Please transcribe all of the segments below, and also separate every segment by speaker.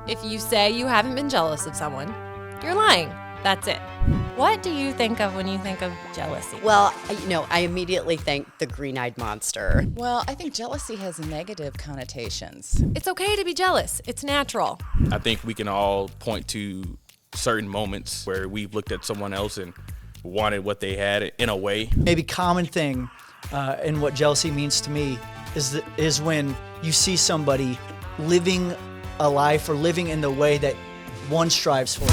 Speaker 1: If you say you haven't been jealous of someone, you're lying. That's it. What do you think of when you think of jealousy?
Speaker 2: Well, I immediately think the green-eyed monster.
Speaker 3: Well, I think jealousy has negative connotations.
Speaker 1: It's okay to be jealous. It's natural.
Speaker 4: I think we can all point to certain moments where we've looked at someone else and wanted what they had in a way.
Speaker 5: Maybe common thing in what jealousy means to me is when you see somebody living a life or living in the way that one strives for.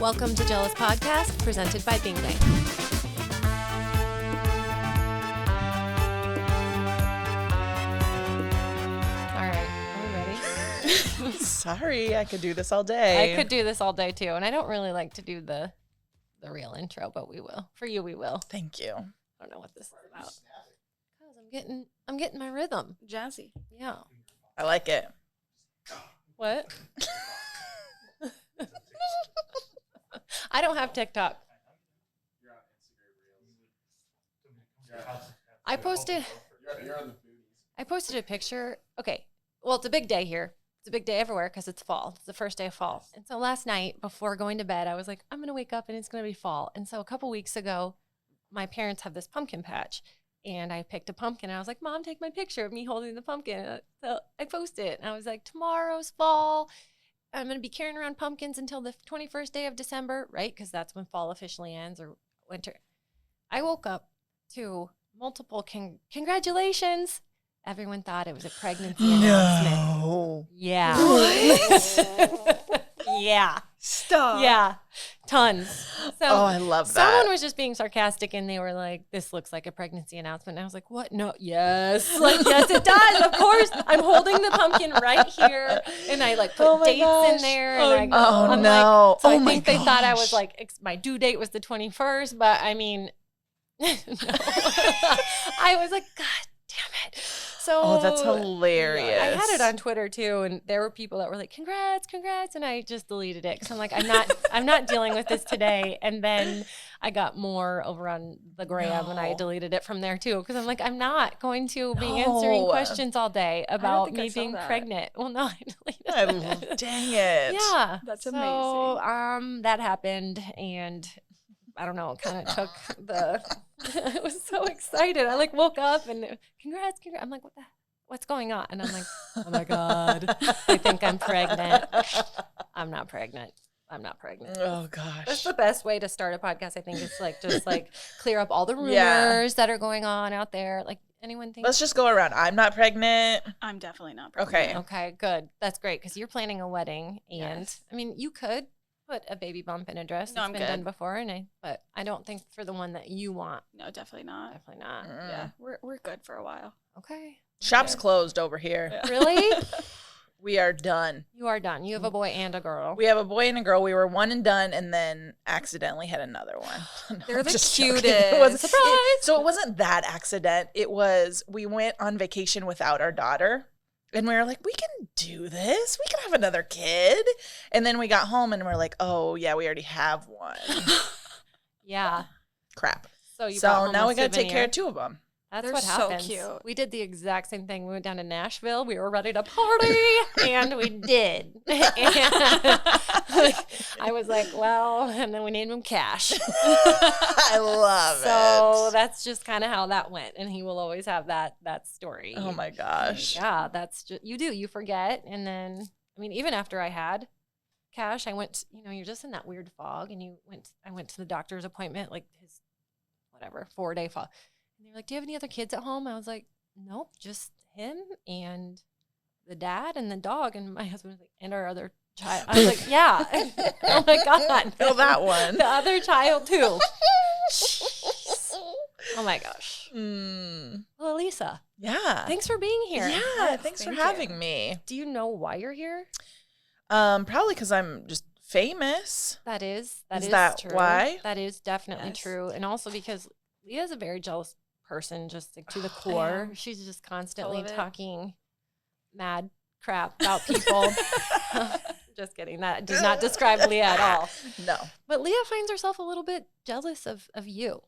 Speaker 1: Welcome to Jealous Podcast, presented by Bing Bang. All right, are we ready?
Speaker 3: Sorry, I could do this all day.
Speaker 1: I could do this all day too, and I don't really like to do the real intro, but we will. For you, we will.
Speaker 3: Thank you.
Speaker 1: I don't know what this is about. Because I'm getting my rhythm.
Speaker 6: Jazzy.
Speaker 1: Yeah.
Speaker 3: I like it.
Speaker 1: What? I don't have TikTok. I posted a picture. Okay. Well, it's a big day here. It's a big day everywhere because it's fall. It's the first day of fall. And so last night before going to bed, I was like, I'm going to wake up and it's going to be fall. And so a couple weeks ago, my parents have this pumpkin patch. And I picked a pumpkin. And I was like, Mom, take my picture of me holding the pumpkin. So I posted it. And I was like, tomorrow's fall. I'm going to be carrying around pumpkins until the 21st day of December, right? Because that's when fall officially ends, or winter. I woke up to multiple congratulations. Everyone thought it was a pregnancy announcement.
Speaker 5: No.
Speaker 1: Yeah. Yeah.
Speaker 6: Stop.
Speaker 1: Yeah. Tons. So
Speaker 3: Oh, I love that.
Speaker 1: someone was just being sarcastic and they were like, this looks like a pregnancy announcement. And I was like, what? No. Yes. Like, yes, it does. Of course. I'm holding the pumpkin right here. And I like put dates in there. And I'm
Speaker 3: no.
Speaker 1: Like, so
Speaker 3: Oh
Speaker 1: I
Speaker 3: my
Speaker 1: think they thought I
Speaker 3: gosh.
Speaker 1: was like, my due date was the 21st. But I mean, no. I was like, God damn it. So
Speaker 3: Oh, that's hilarious.
Speaker 1: I had it on Twitter too, and there were people that were like, "Congrats, congrats," and I just deleted it because I'm like, I'm not dealing with this today. And then I got more over on the gram, and I deleted it from there too because I'm like, I'm not going to be answering questions all day about
Speaker 6: think
Speaker 1: me
Speaker 6: I saw
Speaker 1: being
Speaker 6: that.
Speaker 1: pregnant. Well, no, I deleted it.
Speaker 3: Dang it.
Speaker 1: Yeah,
Speaker 6: That's
Speaker 1: so, that happened, and I don't know, it kind of took I was so excited. I like woke up and congrats. I'm like, what's going on? And I'm like, oh my God, I think I'm pregnant. I'm not pregnant.
Speaker 3: Oh gosh.
Speaker 1: That's the best way to start a podcast, I think. It's like, just like clear up all the rumors that are going on out there. Like, anyone think?
Speaker 3: Let's just go around. I'm not pregnant.
Speaker 6: I'm definitely not pregnant.
Speaker 1: Okay, good. That's great. Because you're planning a wedding. And
Speaker 6: Yes.
Speaker 1: I mean, you could put a baby bump in a dress.
Speaker 6: No,
Speaker 1: It's
Speaker 6: I'm
Speaker 1: been
Speaker 6: good.
Speaker 1: done before, but I don't think for the one that you want.
Speaker 6: No, definitely not.
Speaker 1: Definitely not.
Speaker 6: Yeah, we're good for a while.
Speaker 1: Okay.
Speaker 3: Shop's closed over here.
Speaker 1: Really?
Speaker 3: We are done.
Speaker 1: You are done. You have a boy and a girl.
Speaker 3: We have a boy and a girl. We were one and done, and then accidentally had another one. No,
Speaker 6: They're
Speaker 3: I'm
Speaker 6: the
Speaker 3: just joking.
Speaker 6: cutest.
Speaker 3: It was,
Speaker 1: Surprise!
Speaker 3: so it wasn't that accident. It was, we went on vacation without our daughter, and we were like, we can do this. We can have another kid. And then we got home, and we're like, oh, yeah, we already have one.
Speaker 1: Yeah.
Speaker 3: Crap.
Speaker 1: So you brought
Speaker 3: So
Speaker 1: home
Speaker 3: now
Speaker 1: a
Speaker 3: we got to take
Speaker 1: souvenir.
Speaker 3: care of two of them.
Speaker 1: That's
Speaker 6: They're
Speaker 1: what
Speaker 6: so
Speaker 1: happens.
Speaker 6: cute.
Speaker 1: We did the exact same thing. We went down to Nashville. We were ready to party, and we did. And I was like, well, and then we named him Cash.
Speaker 3: I love
Speaker 1: So
Speaker 3: it.
Speaker 1: that's just kind of how that went, and he will always have that story.
Speaker 3: Oh my gosh.
Speaker 1: Yeah, that's just you forget, and then I mean, even after I had Cash, I went. You're just in that weird fog, and I went to the doctor's appointment, like his 4-day fog. And they're like, do you have any other kids at home? I was like, nope, just him and the dad and the dog. And my husband was like, and our other child. I was like, yeah. Oh my God.
Speaker 3: Oh, that one.
Speaker 1: The other child too. Jeez. Oh my gosh.
Speaker 3: Mm.
Speaker 1: Well, Alisa,
Speaker 3: Yeah.
Speaker 1: thanks for being here.
Speaker 3: Yeah, thanks for
Speaker 6: thank you.
Speaker 3: having me.
Speaker 1: Do you know why you're here?
Speaker 3: Probably because I'm just famous.
Speaker 1: That is
Speaker 3: Is that
Speaker 1: true.
Speaker 3: why?
Speaker 1: That is definitely
Speaker 6: Yes.
Speaker 1: true. And also because Leah's a very jealous person, just like to the
Speaker 6: I
Speaker 1: core.
Speaker 6: am.
Speaker 1: She's just constantly
Speaker 6: Full of it.
Speaker 1: talking mad crap about people. Just kidding. That does not describe Leah at all.
Speaker 3: No.
Speaker 1: But Leah finds herself a little bit jealous of you.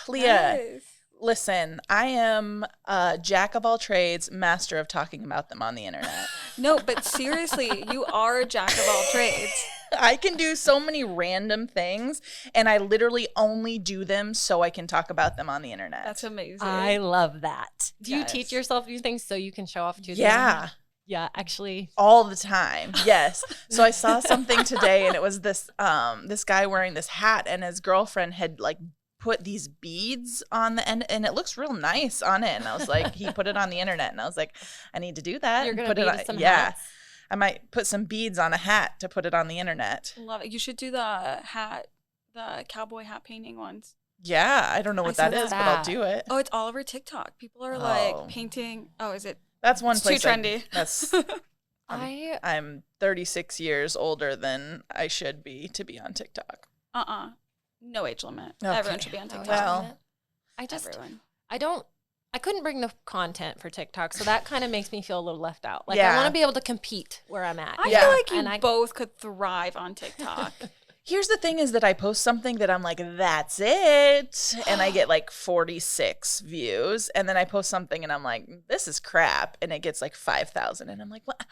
Speaker 3: Leah,
Speaker 6: Yes.
Speaker 3: listen, I am a jack of all trades, master of talking about them on the internet.
Speaker 6: No, but seriously, you are a jack of all trades.
Speaker 3: I can do so many random things, and I literally only do them so I can talk about them on the internet.
Speaker 6: That's amazing.
Speaker 2: I love that.
Speaker 1: Do you teach yourself these things so you can show off to them?
Speaker 3: Yeah.
Speaker 1: Yeah, actually.
Speaker 3: All the time. Yes. So I saw something today, and it was this this guy wearing this hat, and his girlfriend had like put these beads on the end, and it looks real nice on it. And I was like, he put it on the internet, and I was like, I need to do that.
Speaker 1: You're going
Speaker 3: put
Speaker 1: to
Speaker 3: it
Speaker 1: bead
Speaker 3: on,
Speaker 1: some
Speaker 3: yeah.
Speaker 1: hats?
Speaker 3: I might put some beads on a hat to put it on the internet.
Speaker 6: Love it. You should do the cowboy hat painting ones.
Speaker 3: Yeah, I don't know what
Speaker 1: I
Speaker 3: that
Speaker 1: saw
Speaker 3: is, but I'll
Speaker 1: that.
Speaker 3: do it.
Speaker 6: Oh, it's all over TikTok. People are
Speaker 3: Oh.
Speaker 6: like painting. Oh, is it?
Speaker 3: That's one
Speaker 6: It's
Speaker 3: place.
Speaker 6: too trendy.
Speaker 3: That's.
Speaker 1: I
Speaker 3: I'm 36 years older than I should be to be on TikTok.
Speaker 6: No age limit.
Speaker 3: Okay.
Speaker 6: Everyone should be on TikTok.
Speaker 3: Well,
Speaker 1: I just
Speaker 6: Everyone.
Speaker 1: I couldn't bring the content for TikTok, so that kind of makes me feel a little left out. Like I
Speaker 3: Yeah.
Speaker 1: want to be able to compete where I'm at.
Speaker 6: I
Speaker 3: Yeah.
Speaker 6: feel like you
Speaker 1: And I-
Speaker 6: both could thrive on TikTok.
Speaker 3: Here's the thing is that I post something that I'm like, that's it. And I get like 46 views. And then I post something and I'm like, this is crap. And it gets like 5,000. And I'm like, what?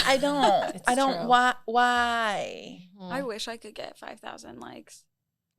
Speaker 3: I don't.
Speaker 1: It's
Speaker 3: I don't.
Speaker 1: true.
Speaker 3: Why?
Speaker 6: I wish I could get 5,000 likes.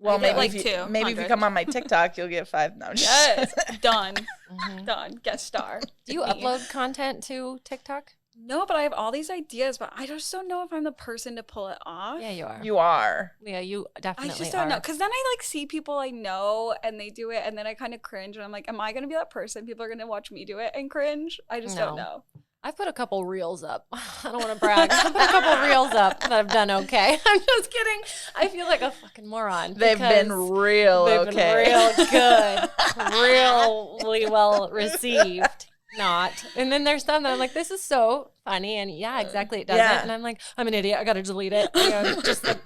Speaker 3: Well,
Speaker 6: I get
Speaker 3: maybe
Speaker 6: like
Speaker 3: maybe if you
Speaker 6: 200.
Speaker 3: come on my TikTok, you'll get 5. No, I'm just-
Speaker 6: Yes. Done.
Speaker 1: Mhm.
Speaker 6: Done. Guest star.
Speaker 1: Do you
Speaker 6: Me.
Speaker 1: upload content to TikTok?
Speaker 6: No, but I have all these ideas, but I just don't know if I'm the person to pull it off.
Speaker 1: Yeah, you are.
Speaker 3: You are.
Speaker 1: Yeah, you
Speaker 6: I
Speaker 1: definitely
Speaker 6: just don't know.
Speaker 1: are.
Speaker 6: Because then I like see people I know and they do it and then I kind of cringe and I'm like, am I going to be that person? People are going to watch me do it and cringe? I just don't
Speaker 1: No.
Speaker 6: know.
Speaker 1: I've put a couple reels up. I don't want to brag. I've put a couple reels up that I've done okay. I'm just kidding. I feel like a fucking moron.
Speaker 3: They've been
Speaker 1: because
Speaker 3: real
Speaker 1: they've
Speaker 3: okay.
Speaker 1: been real good, really well received. Not. And then there's some that I'm like, this is so funny. And yeah, exactly. It doesn't.
Speaker 3: Yeah.
Speaker 1: And I'm like, I'm an idiot. I got to delete it. And just like,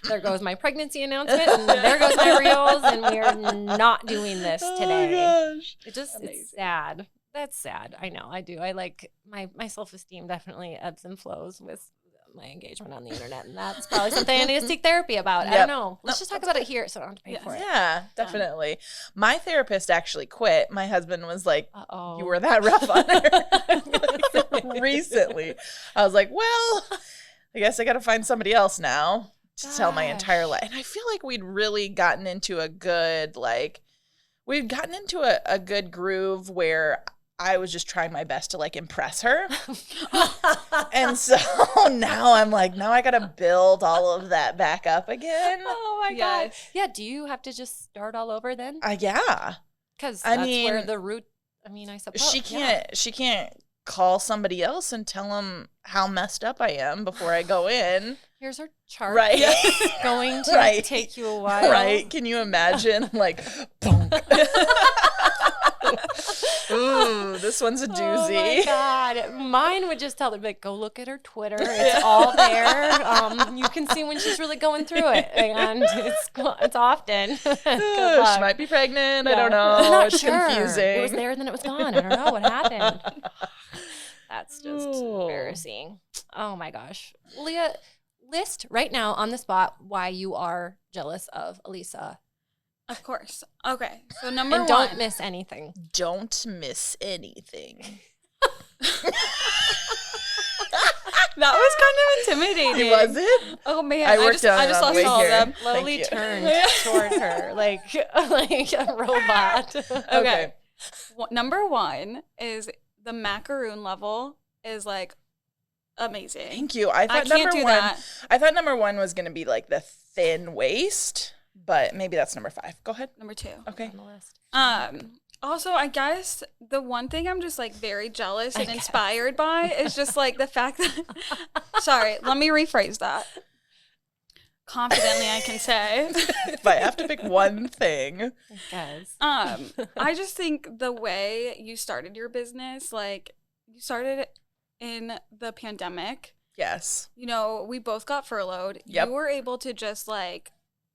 Speaker 1: there goes my pregnancy announcement. And there goes my reels. And we are not doing this today.
Speaker 3: Oh my gosh.
Speaker 1: It just,
Speaker 6: Amazing.
Speaker 1: it's sad. That's sad. I know. I do. I like my self-esteem definitely ebbs and flows with my engagement on the internet. And that's probably something I need to seek therapy about. I
Speaker 3: Yep.
Speaker 1: don't know. Let's just talk about it here so I don't have to pay
Speaker 6: Yes.
Speaker 1: for it.
Speaker 3: Yeah, definitely. My therapist actually quit. My husband was like,
Speaker 1: Uh-oh.
Speaker 3: you were that rough on her recently. I was like, well, I guess I got to find somebody else now to tell my entire life. And I feel like we'd really gotten into a good, we'd gotten into a good groove where I was just trying my best to impress her. And so now I'm like, now I got to build all of that back up again.
Speaker 1: Oh my God.
Speaker 6: Yes.
Speaker 1: Yeah. Do you have to just start all over then?
Speaker 3: Yeah.
Speaker 1: Because
Speaker 3: I
Speaker 1: that's where
Speaker 3: mean,
Speaker 1: the root, I suppose.
Speaker 3: She can't call somebody else and tell them how messed up I am before I go in.
Speaker 1: Here's her chart.
Speaker 3: Right.
Speaker 1: It's going to
Speaker 3: Right.
Speaker 1: take you a while.
Speaker 3: Right. Can you imagine? Bonk. Ooh, this one's a
Speaker 1: Oh my
Speaker 3: doozy.
Speaker 1: God. Mine would just tell them, go look at her Twitter. It's all there. You can see when she's really going through it. And it's often. Good luck.
Speaker 3: She might be pregnant. I
Speaker 1: Yeah.
Speaker 3: don't know.
Speaker 1: I'm not
Speaker 3: It's
Speaker 1: sure.
Speaker 3: confusing.
Speaker 1: It was there and then it was gone. I don't know what happened. That's just
Speaker 3: Ooh.
Speaker 1: embarrassing. Oh my gosh. Leah, list right now on the spot why you are jealous of Alisa.
Speaker 6: Of course. Okay. So number
Speaker 1: And
Speaker 6: one.
Speaker 1: don't miss anything.
Speaker 3: Don't miss anything.
Speaker 6: That was kind of intimidating.
Speaker 3: Was it?
Speaker 6: Oh man,
Speaker 3: I worked on
Speaker 6: I
Speaker 3: it
Speaker 6: just
Speaker 3: on the
Speaker 6: lost
Speaker 3: way
Speaker 6: all of
Speaker 3: here.
Speaker 6: them.
Speaker 1: Slowly
Speaker 3: you.
Speaker 1: turned toward her like a robot.
Speaker 6: Okay. Number one is the macaroon level is amazing.
Speaker 3: Thank you. I thought
Speaker 6: can't
Speaker 3: number
Speaker 6: do
Speaker 3: one.
Speaker 6: that.
Speaker 3: I thought number one was gonna be the thin waist, but maybe that's number 5. Go ahead.
Speaker 6: Number two.
Speaker 3: Okay.
Speaker 1: On the list.
Speaker 6: Also, I guess the one thing I'm just very jealous and inspired by is just the fact that. Sorry, let me rephrase that. Confidently, I can say.
Speaker 3: If I have to pick one thing,
Speaker 1: Guys.
Speaker 6: I just think the way you started your business, you started in the pandemic.
Speaker 3: yes.
Speaker 6: We both got furloughed.
Speaker 3: Yep.
Speaker 6: You were able to just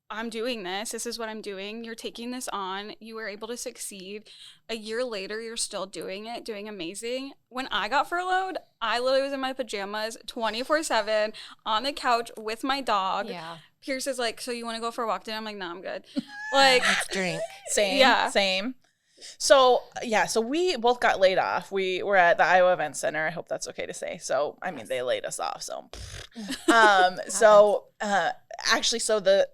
Speaker 6: I'm doing this. This is what I'm doing. You're taking this on. You were able to succeed. A year later, you're still doing it, doing amazing. When I got furloughed, I literally was in my pajamas 24/7 on the couch with my dog,
Speaker 1: Yeah.
Speaker 6: Pierce is like, so you want to go for a walk today? I'm like, no, I'm good. Like,
Speaker 1: Let's drink.
Speaker 3: Same. So we both got laid off. We were at the Iowa Event Center. I hope that's okay to say. So, I mean, they laid us off. So, actually, so the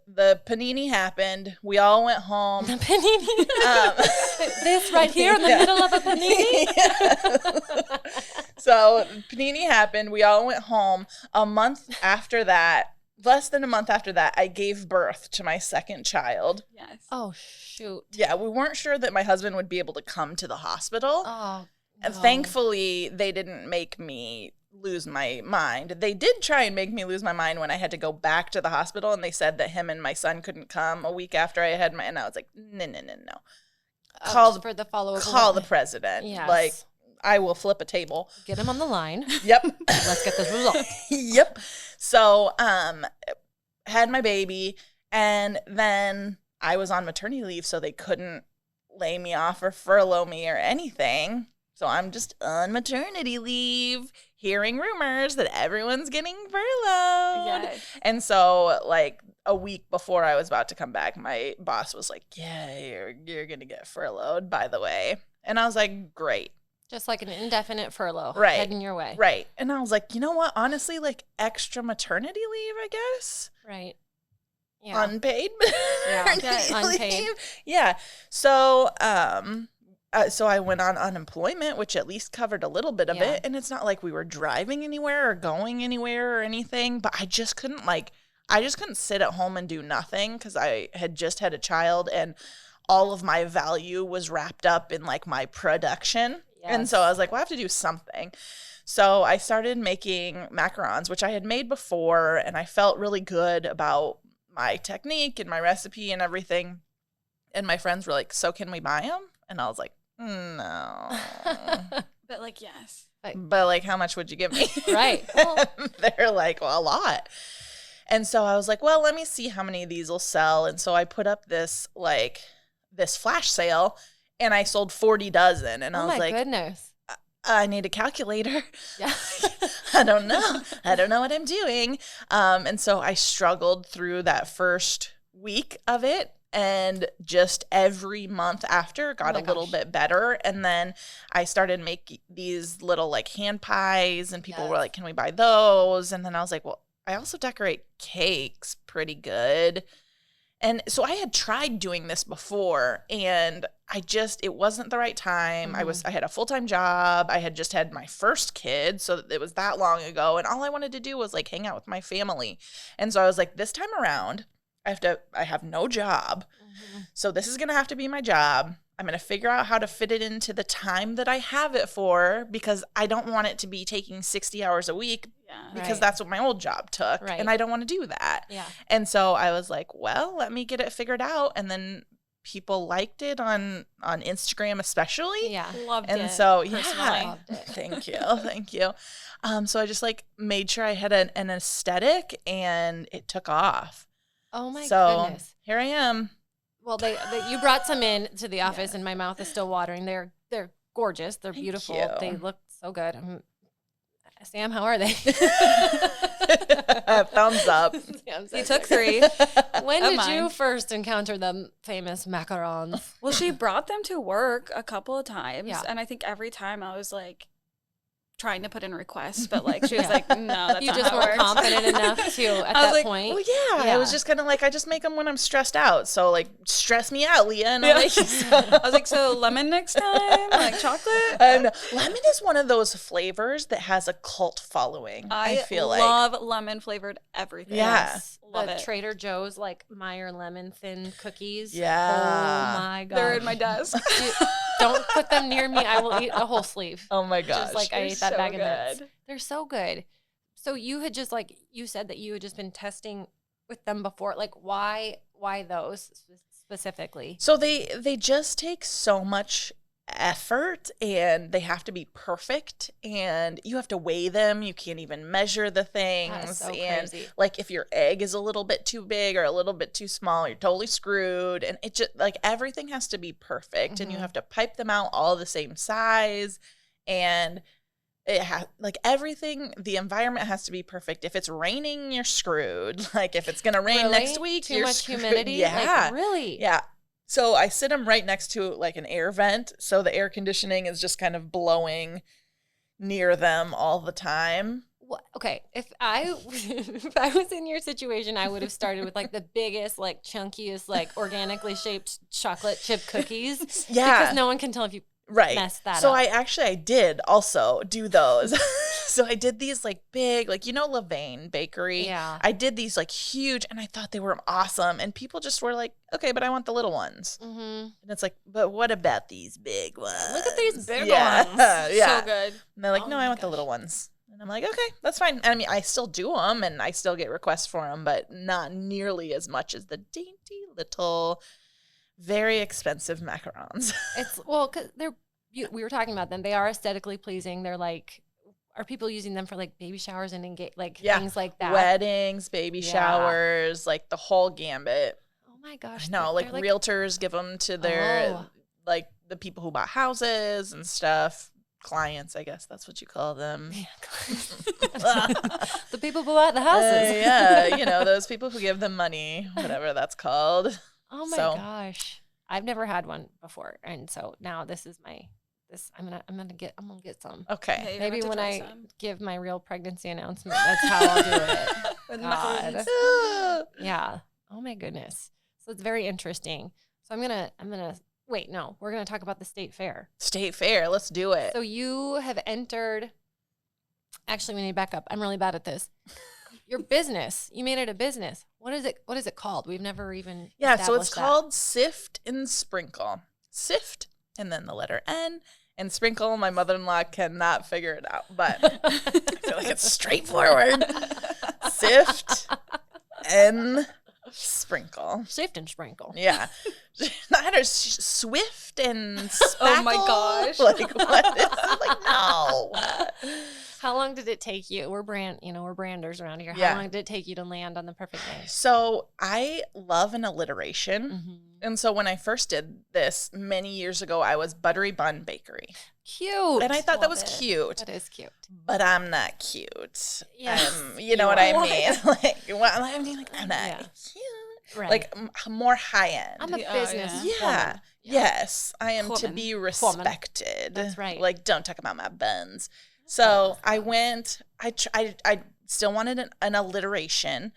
Speaker 3: panini happened. We all went home.
Speaker 1: The panini. This right here in the middle of a panini.
Speaker 3: So panini happened. We all went home. A month after that, less than a month after that, I gave birth to my second child.
Speaker 6: yes.
Speaker 1: Oh, shoot.
Speaker 3: Yeah, we weren't sure that my husband would be able to come to the hospital.
Speaker 1: Oh,
Speaker 3: And
Speaker 1: no.
Speaker 3: thankfully, they didn't make me lose my mind. They did try and make me lose my mind when I had to go back to the hospital, and they said that him and my son couldn't come a week after I had and I was like, no. Call
Speaker 1: for the follow-up.
Speaker 3: Call the president.
Speaker 1: Yes.
Speaker 3: Like, I will flip a table.
Speaker 1: Get him on the line.
Speaker 3: Yep.
Speaker 1: Let's get this result.
Speaker 3: Yep. So, had my baby, and then I was on maternity leave, so they couldn't lay me off or furlough me or anything. So I'm just on maternity leave, hearing rumors that everyone's getting furloughed.
Speaker 6: Yes.
Speaker 3: And so, like, a week before I was about to come back, my boss was like, yeah, you're going to get furloughed, by the way. And I was like, great.
Speaker 1: Just like an indefinite furlough.
Speaker 3: Right.
Speaker 1: Heading your way.
Speaker 3: Right. And I was like, you know what? Honestly, like, extra maternity leave, I guess.
Speaker 1: Right. Yeah.
Speaker 3: Unpaid
Speaker 1: Yeah.
Speaker 3: maternity
Speaker 1: Unpaid.
Speaker 3: leave. Yeah. So, so I went on unemployment, which at least covered a little bit of
Speaker 1: Yeah.
Speaker 3: it. And it's not like we were driving anywhere or going anywhere or anything, but I just couldn't sit at home and do nothing because I had just had a child and all of my value was wrapped up in like my production. And so I was like, well, I have to do something. So I started making macarons, which I had made before, and I felt really good about my technique and my recipe and everything. And my friends were like, so can we buy them? And I was like, no.
Speaker 6: But like, yes.
Speaker 3: But like, how much would you give me?
Speaker 1: Right. Well,
Speaker 3: They're like, well, a lot. And so I was like, well, let me see how many of these will sell. And so I put up this flash sale, and I sold 40 dozen. And I
Speaker 1: oh
Speaker 3: was
Speaker 1: my
Speaker 3: like,
Speaker 1: goodness.
Speaker 3: I need a calculator.
Speaker 1: Yeah.
Speaker 3: I don't know. I don't know what I'm doing. And so I struggled through that first week of it. And just every month after got
Speaker 1: my
Speaker 3: a little
Speaker 1: gosh.
Speaker 3: bit better. And then I started making these little like hand pies, and people were like, can we buy those? And then I was like, well, I also decorate cakes pretty good. And so I had tried doing this before, and it wasn't the right time. I had a full-time job. I had just had my first kid, so it was that long ago. And all I wanted to do was like hang out with my family. And so I was like, this time around, I have no job. So this is going to have to be my job. I'm going to figure out how to fit it into the time that I have it for, because I don't want it to be taking 60 hours a week because
Speaker 1: Right.
Speaker 3: that's what my old job took.
Speaker 1: Right.
Speaker 3: And I don't want to do that.
Speaker 1: Yeah.
Speaker 3: And so I was like, well, let me get it figured out. And then people liked it on Instagram especially.
Speaker 1: Yeah.
Speaker 6: Loved
Speaker 3: And
Speaker 6: it.
Speaker 3: so,
Speaker 6: personally.
Speaker 3: yeah,
Speaker 1: Loved it.
Speaker 3: thank you. Thank you. So I just like made sure I had an aesthetic, and it took off.
Speaker 1: Oh my
Speaker 3: So
Speaker 1: goodness.
Speaker 3: here I am.
Speaker 1: Well, you brought some in to the office, and my mouth is still watering. They're gorgeous. They're
Speaker 3: Thank
Speaker 1: beautiful.
Speaker 3: you.
Speaker 1: They look so good. Sam, how are they?
Speaker 3: Thumbs up.
Speaker 1: Sam
Speaker 6: You
Speaker 1: says
Speaker 6: took
Speaker 1: they're
Speaker 6: 3.
Speaker 1: When
Speaker 6: of
Speaker 1: did
Speaker 6: mine.
Speaker 1: you first encounter the famous macarons?
Speaker 6: Well, she brought them to work a couple of times.
Speaker 1: Yeah.
Speaker 6: And I think every time I was like trying to put in requests, but like she was like, no, that's
Speaker 1: You
Speaker 6: not
Speaker 1: just
Speaker 6: how it
Speaker 1: weren't
Speaker 6: works.
Speaker 1: confident enough to at
Speaker 6: I was
Speaker 1: that
Speaker 6: like,
Speaker 1: point.
Speaker 3: Well, yeah, I was just kind of like, I just make them when I'm stressed out. So like, stress me out, Leah. And
Speaker 6: Yeah.
Speaker 3: I
Speaker 6: I was like, so lemon next time? Like chocolate?
Speaker 3: and lemon is one of those flavors that has a cult following. I feel like.
Speaker 6: love lemon flavored everything.
Speaker 3: Yeah.
Speaker 1: Yes.
Speaker 6: Love
Speaker 1: the
Speaker 6: it.
Speaker 1: Trader Joe's like Meyer lemon thin cookies.
Speaker 3: Yeah.
Speaker 1: Oh my god.
Speaker 6: They're in my desk.
Speaker 1: Don't put them near me. I will eat a whole sleeve.
Speaker 3: Oh my gosh.
Speaker 1: Just like I
Speaker 6: they're
Speaker 1: ate that
Speaker 6: so
Speaker 1: bag of nuts.
Speaker 6: good.
Speaker 1: They're so good. So you had just like you said that you had just been testing with them before. Like why those specifically?
Speaker 3: So they just take so much effort, and they have to be perfect, and you have to weigh them. You can't even measure the things.
Speaker 1: That is so
Speaker 3: and
Speaker 1: crazy.
Speaker 3: like if your egg is a little bit too big or a little bit too small, you're totally screwed. And it just like everything has to be perfect, and you have to pipe them out all the same size. And it has like everything. The environment has to be perfect. If it's raining, you're screwed. Like if it's gonna rain next week,
Speaker 1: too
Speaker 3: you're
Speaker 1: much
Speaker 3: screwed.
Speaker 1: humidity.
Speaker 3: Yeah,
Speaker 1: Like, really.
Speaker 3: yeah. So I sit them right next to like an air vent, so the air conditioning is just kind of blowing near them all the time.
Speaker 1: Okay, if I was in your situation, I would have started with like the biggest, like chunkiest, like organically shaped chocolate chip cookies.
Speaker 3: Yeah,
Speaker 1: because no one can tell if you messed that
Speaker 3: so
Speaker 1: up.
Speaker 3: I did also do those. So I did these like big, like Levain Bakery.
Speaker 1: Yeah.
Speaker 3: I did these like huge, and I thought they were awesome. And people just were like, "Okay, but I want the little ones."
Speaker 1: Mm-hmm.
Speaker 3: And it's like, "But what about these big ones?
Speaker 1: Look at these big ones.
Speaker 3: Yeah.
Speaker 6: So good.
Speaker 3: And they're like,
Speaker 1: Oh
Speaker 3: "No,
Speaker 1: my
Speaker 3: I want the
Speaker 1: gosh.
Speaker 3: little ones." And I'm like, "Okay, that's fine." I mean, I still do them, and I still get requests for them, but not nearly as much as the dainty little, very expensive macarons.
Speaker 1: It's because we were talking about them. They are aesthetically pleasing. They're like, are people using them for like baby showers and things like that?
Speaker 3: Weddings, baby
Speaker 1: Yeah.
Speaker 3: showers, like the whole gambit.
Speaker 1: Oh my gosh!
Speaker 3: No, like
Speaker 1: they're
Speaker 3: realtors give them to their
Speaker 1: Oh.
Speaker 3: like the people who bought houses and stuff. Clients, I guess that's what you call them.
Speaker 1: the people who bought the houses.
Speaker 3: Yeah, those people who give them money, whatever that's called.
Speaker 1: Oh my gosh. I've never had one before. And so now this is I'm gonna get some.
Speaker 3: Okay.
Speaker 6: Yeah, you're
Speaker 1: Maybe
Speaker 6: gonna
Speaker 1: when
Speaker 6: have to
Speaker 1: I
Speaker 6: try some.
Speaker 1: give my real pregnancy announcement, that's how I'll do it.
Speaker 6: With
Speaker 1: God.
Speaker 6: macarons.
Speaker 1: Yeah. Oh my goodness. So it's very interesting. So I'm gonna wait, no, we're gonna talk about the state fair.
Speaker 3: State fair, let's do it.
Speaker 1: So you have entered. Actually, we need to back up. I'm really bad at this. Your business. You made it a business. What is it called? We've never even.
Speaker 3: Yeah, so it's
Speaker 1: established that.
Speaker 3: called Sift and Sprinkle. Sift and then the letter N and Sprinkle. My mother-in-law cannot figure it out, but I feel like it's straightforward. Sift and Sprinkle.
Speaker 1: Sift and Sprinkle.
Speaker 3: Yeah. Not her Swift and Spackle.
Speaker 6: Oh my gosh.
Speaker 3: Like what? It's like no.
Speaker 1: How long did it take you? We're branders around here. How
Speaker 3: Yeah.
Speaker 1: long did it take you to land on the perfect name?
Speaker 3: So I love an alliteration.
Speaker 1: Mm-hmm.
Speaker 3: And so when I first did this many years ago, I was Buttery Bun Bakery.
Speaker 1: Cute.
Speaker 3: And I thought that
Speaker 1: Love
Speaker 3: was
Speaker 1: it.
Speaker 3: cute.
Speaker 1: That is cute.
Speaker 3: But I'm not cute.
Speaker 1: Yes,
Speaker 3: You know
Speaker 1: you
Speaker 3: what I
Speaker 1: are.
Speaker 3: mean? Like, well, I mean, like, I'm not
Speaker 1: Yeah.
Speaker 3: cute.
Speaker 1: Right.
Speaker 3: Like more high end.
Speaker 1: I'm a
Speaker 6: Yeah,
Speaker 1: business.
Speaker 3: yeah.
Speaker 1: woman.
Speaker 3: Yes, I am to
Speaker 6: Woman.
Speaker 3: be respected.
Speaker 1: That's right.
Speaker 3: Like, don't talk about my buns. So I went. I still wanted an alliteration,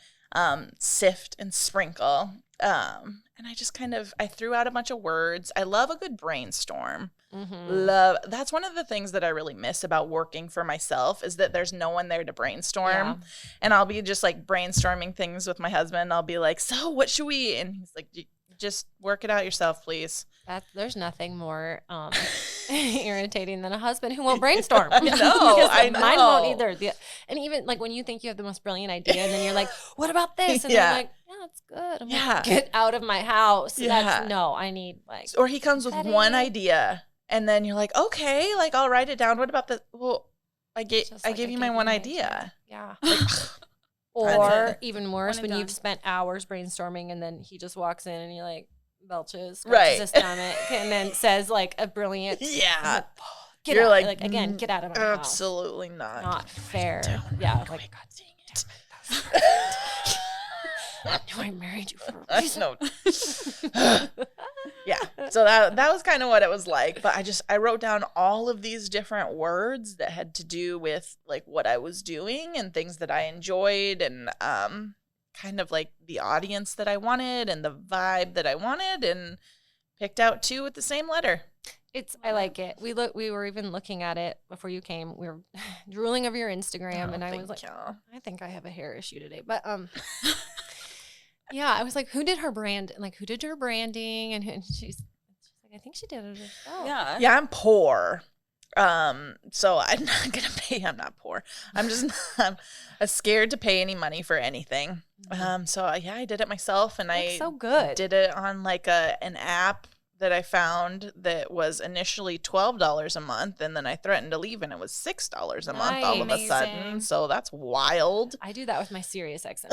Speaker 3: sift and sprinkle. And I just I threw out a bunch of words. I love a good brainstorm.
Speaker 1: Mm-hmm.
Speaker 3: That's one of the things that I really miss about working for myself is that there's no one there to brainstorm.
Speaker 1: Yeah.
Speaker 3: And I'll be just like brainstorming things with my husband. I'll be like, so what should we? And he's like, just work it out yourself, please.
Speaker 1: There's nothing more irritating than a husband who won't brainstorm.
Speaker 3: I know,
Speaker 1: Because
Speaker 3: I know.
Speaker 1: Mine won't either. And even like when you think you have the most brilliant idea, and then you're like, "What about this?" And
Speaker 3: Yeah.
Speaker 1: they're like, "Yeah, it's good." I'm
Speaker 3: Yeah.
Speaker 1: like, "Get out of my house."
Speaker 3: Yeah.
Speaker 1: I need like.
Speaker 3: Or he comes with one
Speaker 1: Petty.
Speaker 3: idea, and then you're like, okay, like I'll write it down. What about the? Well, I gave you my one idea.
Speaker 1: Yeah.
Speaker 3: Like,
Speaker 1: Or even worse,
Speaker 6: One and
Speaker 1: when you've
Speaker 6: done.
Speaker 1: spent hours brainstorming, and then he just walks in and he like belches, scratches
Speaker 3: Right.
Speaker 1: his stomach, and then says like a brilliant.
Speaker 3: yeah,
Speaker 1: Get
Speaker 3: You're
Speaker 1: out.
Speaker 3: like,
Speaker 1: Like again, get out of my house.
Speaker 3: absolutely not.
Speaker 1: Not fair.
Speaker 3: Down.
Speaker 1: Yeah.
Speaker 3: Oh
Speaker 1: Like,
Speaker 3: my God, dang it.
Speaker 1: I knew I married you for a
Speaker 3: I
Speaker 1: reason.
Speaker 3: know. Yeah. So that was kind of what it was like. But I wrote down all of these different words that had to do with like what I was doing and things that I enjoyed and kind of like the audience that I wanted and the vibe that I wanted and picked out 2 with the same letter.
Speaker 1: I like it. We were even looking at it before you came. We were drooling over your Instagram, and I was like, I think I have a hair issue today. But yeah, I was like, who did her brand? And like, who did her branding? And she's like, I think she did it herself.
Speaker 6: Yeah.
Speaker 3: Yeah, I'm poor. So I'm not gonna pay. I'm not poor. I'm just I'm scared to pay any money for anything. So yeah, I did it myself, and
Speaker 1: Looks
Speaker 3: I
Speaker 1: so good.
Speaker 3: did it on like an app that I found that was initially $12 a month, and then I threatened to leave, and it was $6 a month all of a sudden.
Speaker 6: Amazing.
Speaker 3: So that's wild.
Speaker 1: I do that with my Sirius XM.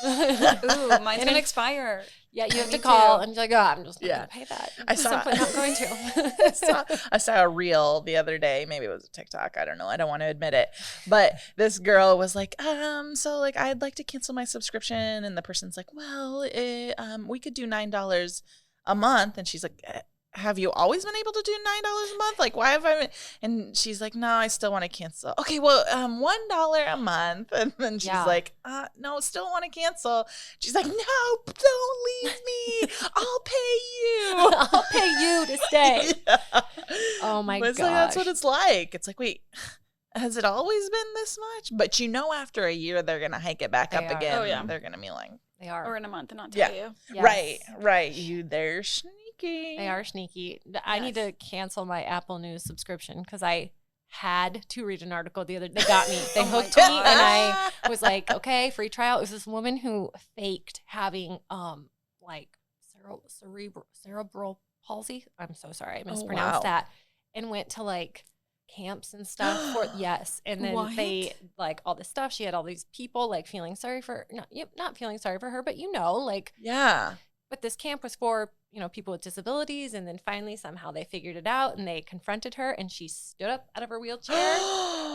Speaker 6: Ooh, mine's
Speaker 1: And
Speaker 6: gonna
Speaker 1: it-
Speaker 6: expire.
Speaker 1: Yeah, you have to
Speaker 6: Me
Speaker 1: call
Speaker 6: too.
Speaker 1: and be like, oh, I'm just not
Speaker 3: Yeah.
Speaker 1: going to pay that.
Speaker 3: I
Speaker 1: I'm
Speaker 3: saw-
Speaker 1: simply not going to.
Speaker 3: I saw a reel the other day. Maybe it was a TikTok. I don't know. I don't want to admit it. But this girl was like, so like I'd like to cancel my subscription. And the person's like, well, we could do $9 a month. And she's like, have you always been able to do $9 a month? Like, why have I been? And she's like, no, I still want to cancel. Okay, well, $1 a month. And then she's
Speaker 1: Yeah.
Speaker 3: like, no, still want to cancel. She's like, no, don't leave me. I'll pay you.
Speaker 1: I'll pay you to stay.
Speaker 3: Yeah.
Speaker 1: Oh my
Speaker 3: But it's like, that's what
Speaker 1: gosh.
Speaker 3: it's like. It's like, wait, has it always been this much? But after a year, they're gonna hike it back
Speaker 1: They
Speaker 3: up
Speaker 1: are.
Speaker 3: again.
Speaker 6: Oh, yeah.
Speaker 3: They're gonna be like,
Speaker 1: They are.
Speaker 6: Or in a month and not
Speaker 3: Yeah.
Speaker 6: tell you.
Speaker 1: Yes.
Speaker 3: right. They're sneaky.
Speaker 1: They are sneaky. I need to cancel my Apple News subscription because I had to read an article the other day. They got me. They
Speaker 6: Oh my
Speaker 1: hooked me, and
Speaker 6: God.
Speaker 1: I was like, okay, free trial. It was this woman who faked having like cerebral palsy. I'm so sorry, I mispronounced
Speaker 3: wow.
Speaker 1: that, and went to like camps and stuff for yes, and then
Speaker 6: What?
Speaker 1: they like all this stuff. She had all these people like feeling sorry for not feeling sorry for her, but like.
Speaker 3: Yeah.
Speaker 1: But this camp was for, people with disabilities. And then finally, somehow they figured it out and they confronted her and she stood up out of her wheelchair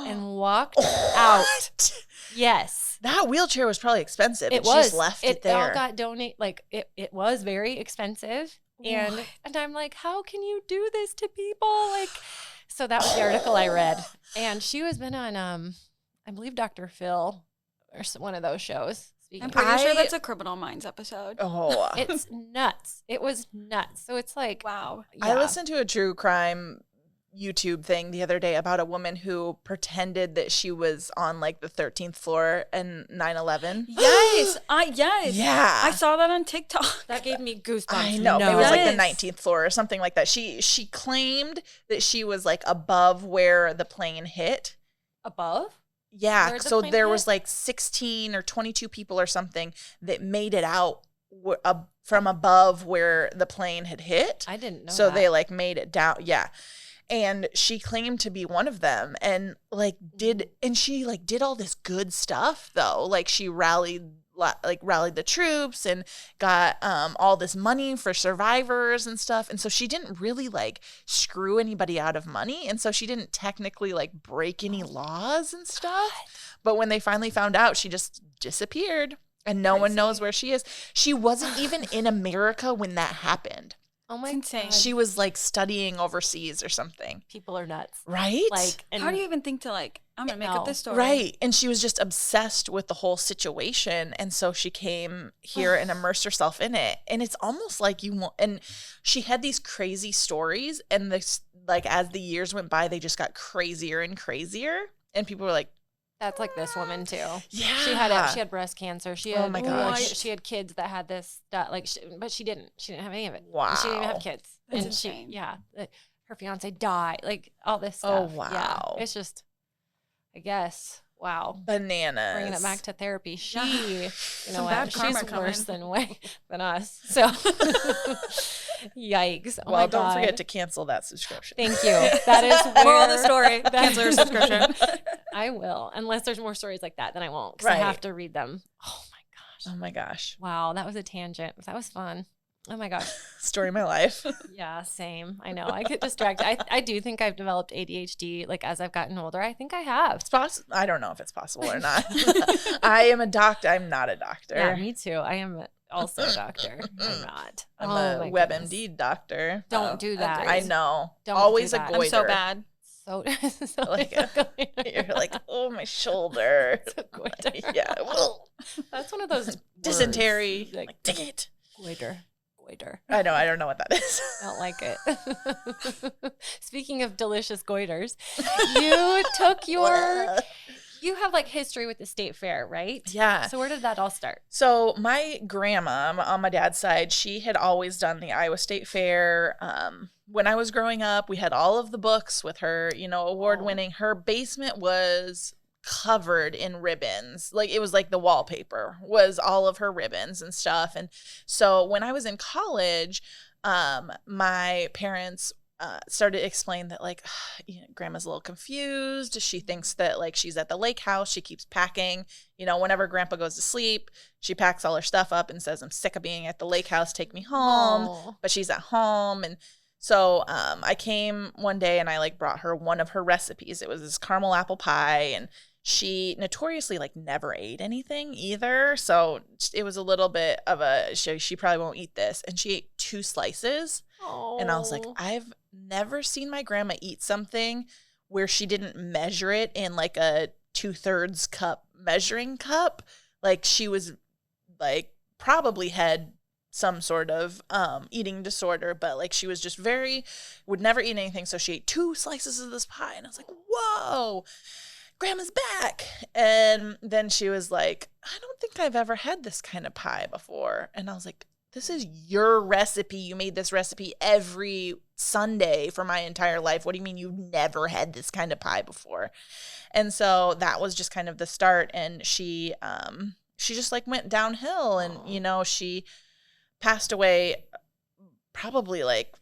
Speaker 1: and walked out.
Speaker 3: What?
Speaker 1: Yes.
Speaker 3: That wheelchair was probably expensive.
Speaker 1: It
Speaker 3: and she
Speaker 1: was.
Speaker 3: just left
Speaker 1: It
Speaker 3: it there.
Speaker 1: all got donated. Like, it was very expensive. And I'm like, how can you do this to people? Like, so that was the article I read. And she has been on, I believe, Dr. Phil or one of those shows.
Speaker 6: I'm pretty sure that's a Criminal Minds episode.
Speaker 3: Oh.
Speaker 1: It's nuts. It was nuts. So it's like,
Speaker 6: Wow.
Speaker 3: I
Speaker 1: yeah.
Speaker 3: listened to a true crime YouTube thing the other day about a woman who pretended that she was on like the 13th floor in 9/11.
Speaker 6: Yes. Yes.
Speaker 3: Yeah.
Speaker 6: I saw that on TikTok.
Speaker 1: That gave me goosebumps.
Speaker 3: I know. It was
Speaker 6: Yes.
Speaker 3: like the 19th floor or something like that. She claimed that she was like above where the plane hit.
Speaker 1: Above?
Speaker 3: Yeah.
Speaker 1: Where the
Speaker 3: So
Speaker 1: plane
Speaker 3: there
Speaker 1: hit?
Speaker 3: was like 16 or 22 people or something that made it out from above where the plane had hit.
Speaker 1: I didn't know
Speaker 3: So
Speaker 1: that.
Speaker 3: they like made it down. Yeah. And she claimed to be one of them and she did all this good stuff though. Like she rallied the troops and got all this money for survivors and stuff. And so she didn't really like screw anybody out of money. And so she didn't technically like break any laws and stuff. But when they finally found out, she just disappeared and no one knows where she is. She wasn't even in America when that happened.
Speaker 1: Oh my
Speaker 6: It's insane.
Speaker 1: God.
Speaker 3: She was like studying overseas or something.
Speaker 1: People are nuts.
Speaker 3: Right?
Speaker 1: Like, and
Speaker 6: How do you even think to like, I'm going to make
Speaker 1: No.
Speaker 6: up this story?
Speaker 3: Right. And she was just obsessed with the whole situation. And so she came here and immersed herself in it. And it's almost like and she had these crazy stories. And this, like, as the years went by, they just got crazier and crazier. And people were like,
Speaker 1: that's like this woman too.
Speaker 3: yeah.
Speaker 1: She had breast cancer. She had
Speaker 3: Oh my gosh.
Speaker 1: She had kids that had this stuff. Like, but she didn't have any of it.
Speaker 3: Wow.
Speaker 1: She didn't even have kids.
Speaker 6: That's
Speaker 1: and
Speaker 6: insane.
Speaker 1: her fiance died. Like all this
Speaker 3: Oh,
Speaker 1: stuff.
Speaker 3: wow.
Speaker 1: Yeah. It's just, I guess. Wow.
Speaker 3: Bananas.
Speaker 1: Bringing it back to therapy. She,
Speaker 6: Some bad karma
Speaker 1: she's
Speaker 6: coming.
Speaker 1: worse than us. So, yikes. Oh
Speaker 3: Well,
Speaker 1: my
Speaker 3: don't
Speaker 1: God.
Speaker 3: forget to cancel that subscription.
Speaker 1: Thank you. That is where
Speaker 6: Moral of the story. Cancel your subscription.
Speaker 1: I will, unless there's more stories like that, then I won't because I
Speaker 3: Right.
Speaker 1: have to read them. Oh my gosh!
Speaker 3: Oh my gosh.
Speaker 1: Wow, that was a tangent. That was fun. Oh my gosh.
Speaker 3: Story of my life.
Speaker 1: Yeah, same. I know. I get distracted. I do think I've developed ADHD. Like as I've gotten older, I think I have.
Speaker 3: It's possible. I don't know if it's possible or not. I am a doctor. I'm not a doctor.
Speaker 1: Yeah, me too. I am also a doctor. I'm not.
Speaker 3: I'm
Speaker 1: Oh
Speaker 3: a
Speaker 1: my goodness.
Speaker 3: WebMD doctor.
Speaker 1: Don't do that.
Speaker 3: I know.
Speaker 1: Don't
Speaker 3: Always
Speaker 1: do
Speaker 3: a
Speaker 1: that.
Speaker 3: goiter.
Speaker 6: I'm so bad.
Speaker 1: So,
Speaker 3: Like You're like, oh, my shoulder.
Speaker 1: goiter.
Speaker 3: Yeah. Well,
Speaker 1: That's one of those
Speaker 3: dysentery.
Speaker 1: words, like
Speaker 3: Like, dig it.
Speaker 1: goiter.
Speaker 3: I know. I don't know what that is.
Speaker 1: I don't like it. Speaking of delicious goiters, you took you have like history with the state fair, right?
Speaker 3: Yeah.
Speaker 1: So where did that all start?
Speaker 3: So my grandma on my dad's side, she had always done the Iowa State Fair. When I was growing up, we had all of the books with her, award winning. Her basement was covered in ribbons. Like it was like the wallpaper was all of her ribbons and stuff. And so when I was in college, my parents started to explain that like, grandma's a little confused. She thinks that like she's at the lake house. She keeps packing, whenever grandpa goes to sleep, she packs all her stuff up and says, I'm sick of being at the lake house. Take me home.
Speaker 1: Aw.
Speaker 3: But she's at home. And so I came one day and I like brought her one of her recipes. It was this caramel apple pie, and she notoriously like never ate anything either. So it was a little bit of she probably won't eat this. And she ate 2 slices. And I was like, I've never seen my grandma eat something where she didn't measure it in like a 2/3 cup measuring cup. Like she was like probably had some sort of eating disorder, but like she was just would never eat anything. So she ate 2 slices of this pie. And I was like, whoa, grandma's back. And then she was like, I don't think I've ever had this kind of pie before. And I was like, this is your recipe. You made this recipe every Sunday for my entire life. What do you mean you've never had this kind of pie before? And so that was just kind of the start. And she just like went downhill. And, she passed away probably like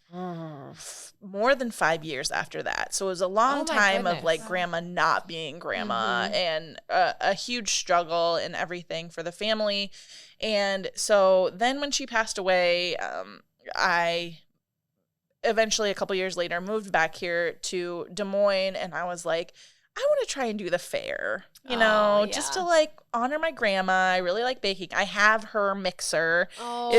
Speaker 3: more than 5 years after that. So it was a long time of like grandma not being grandma, and a huge struggle and everything for the family. And so then when she passed away, I eventually a couple years later moved back here to Des Moines, and I was like, I want to try and do the fair, just to like honor my grandma. I really like baking. I have her mixer.
Speaker 1: Oh,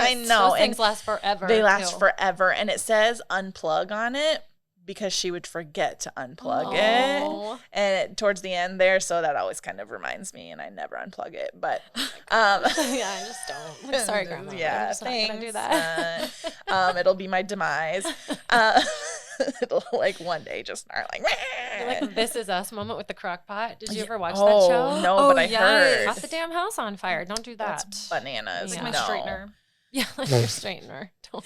Speaker 3: I know.
Speaker 1: Those things last forever.
Speaker 3: They last forever. And it says unplug on it because she would forget to unplug it. And towards the end there, so that always kind of reminds me, and I never unplug it. But
Speaker 1: yeah, I just don't. Like, sorry, grandma.
Speaker 3: Yeah,
Speaker 1: I'm just
Speaker 3: thanks.
Speaker 1: not gonna do that.
Speaker 3: It'll be my demise. It'll like one day just start like,
Speaker 1: Like This Is Us moment with the crock pot. Did you ever watch that
Speaker 3: oh
Speaker 1: show?
Speaker 3: no,
Speaker 6: Oh,
Speaker 3: but I
Speaker 6: yes.
Speaker 3: heard
Speaker 1: Caught the damn house on fire. Don't do that.
Speaker 3: that's bananas.
Speaker 1: Like
Speaker 6: My
Speaker 3: No.
Speaker 6: straightener.
Speaker 1: Yeah, like your straightener. Don't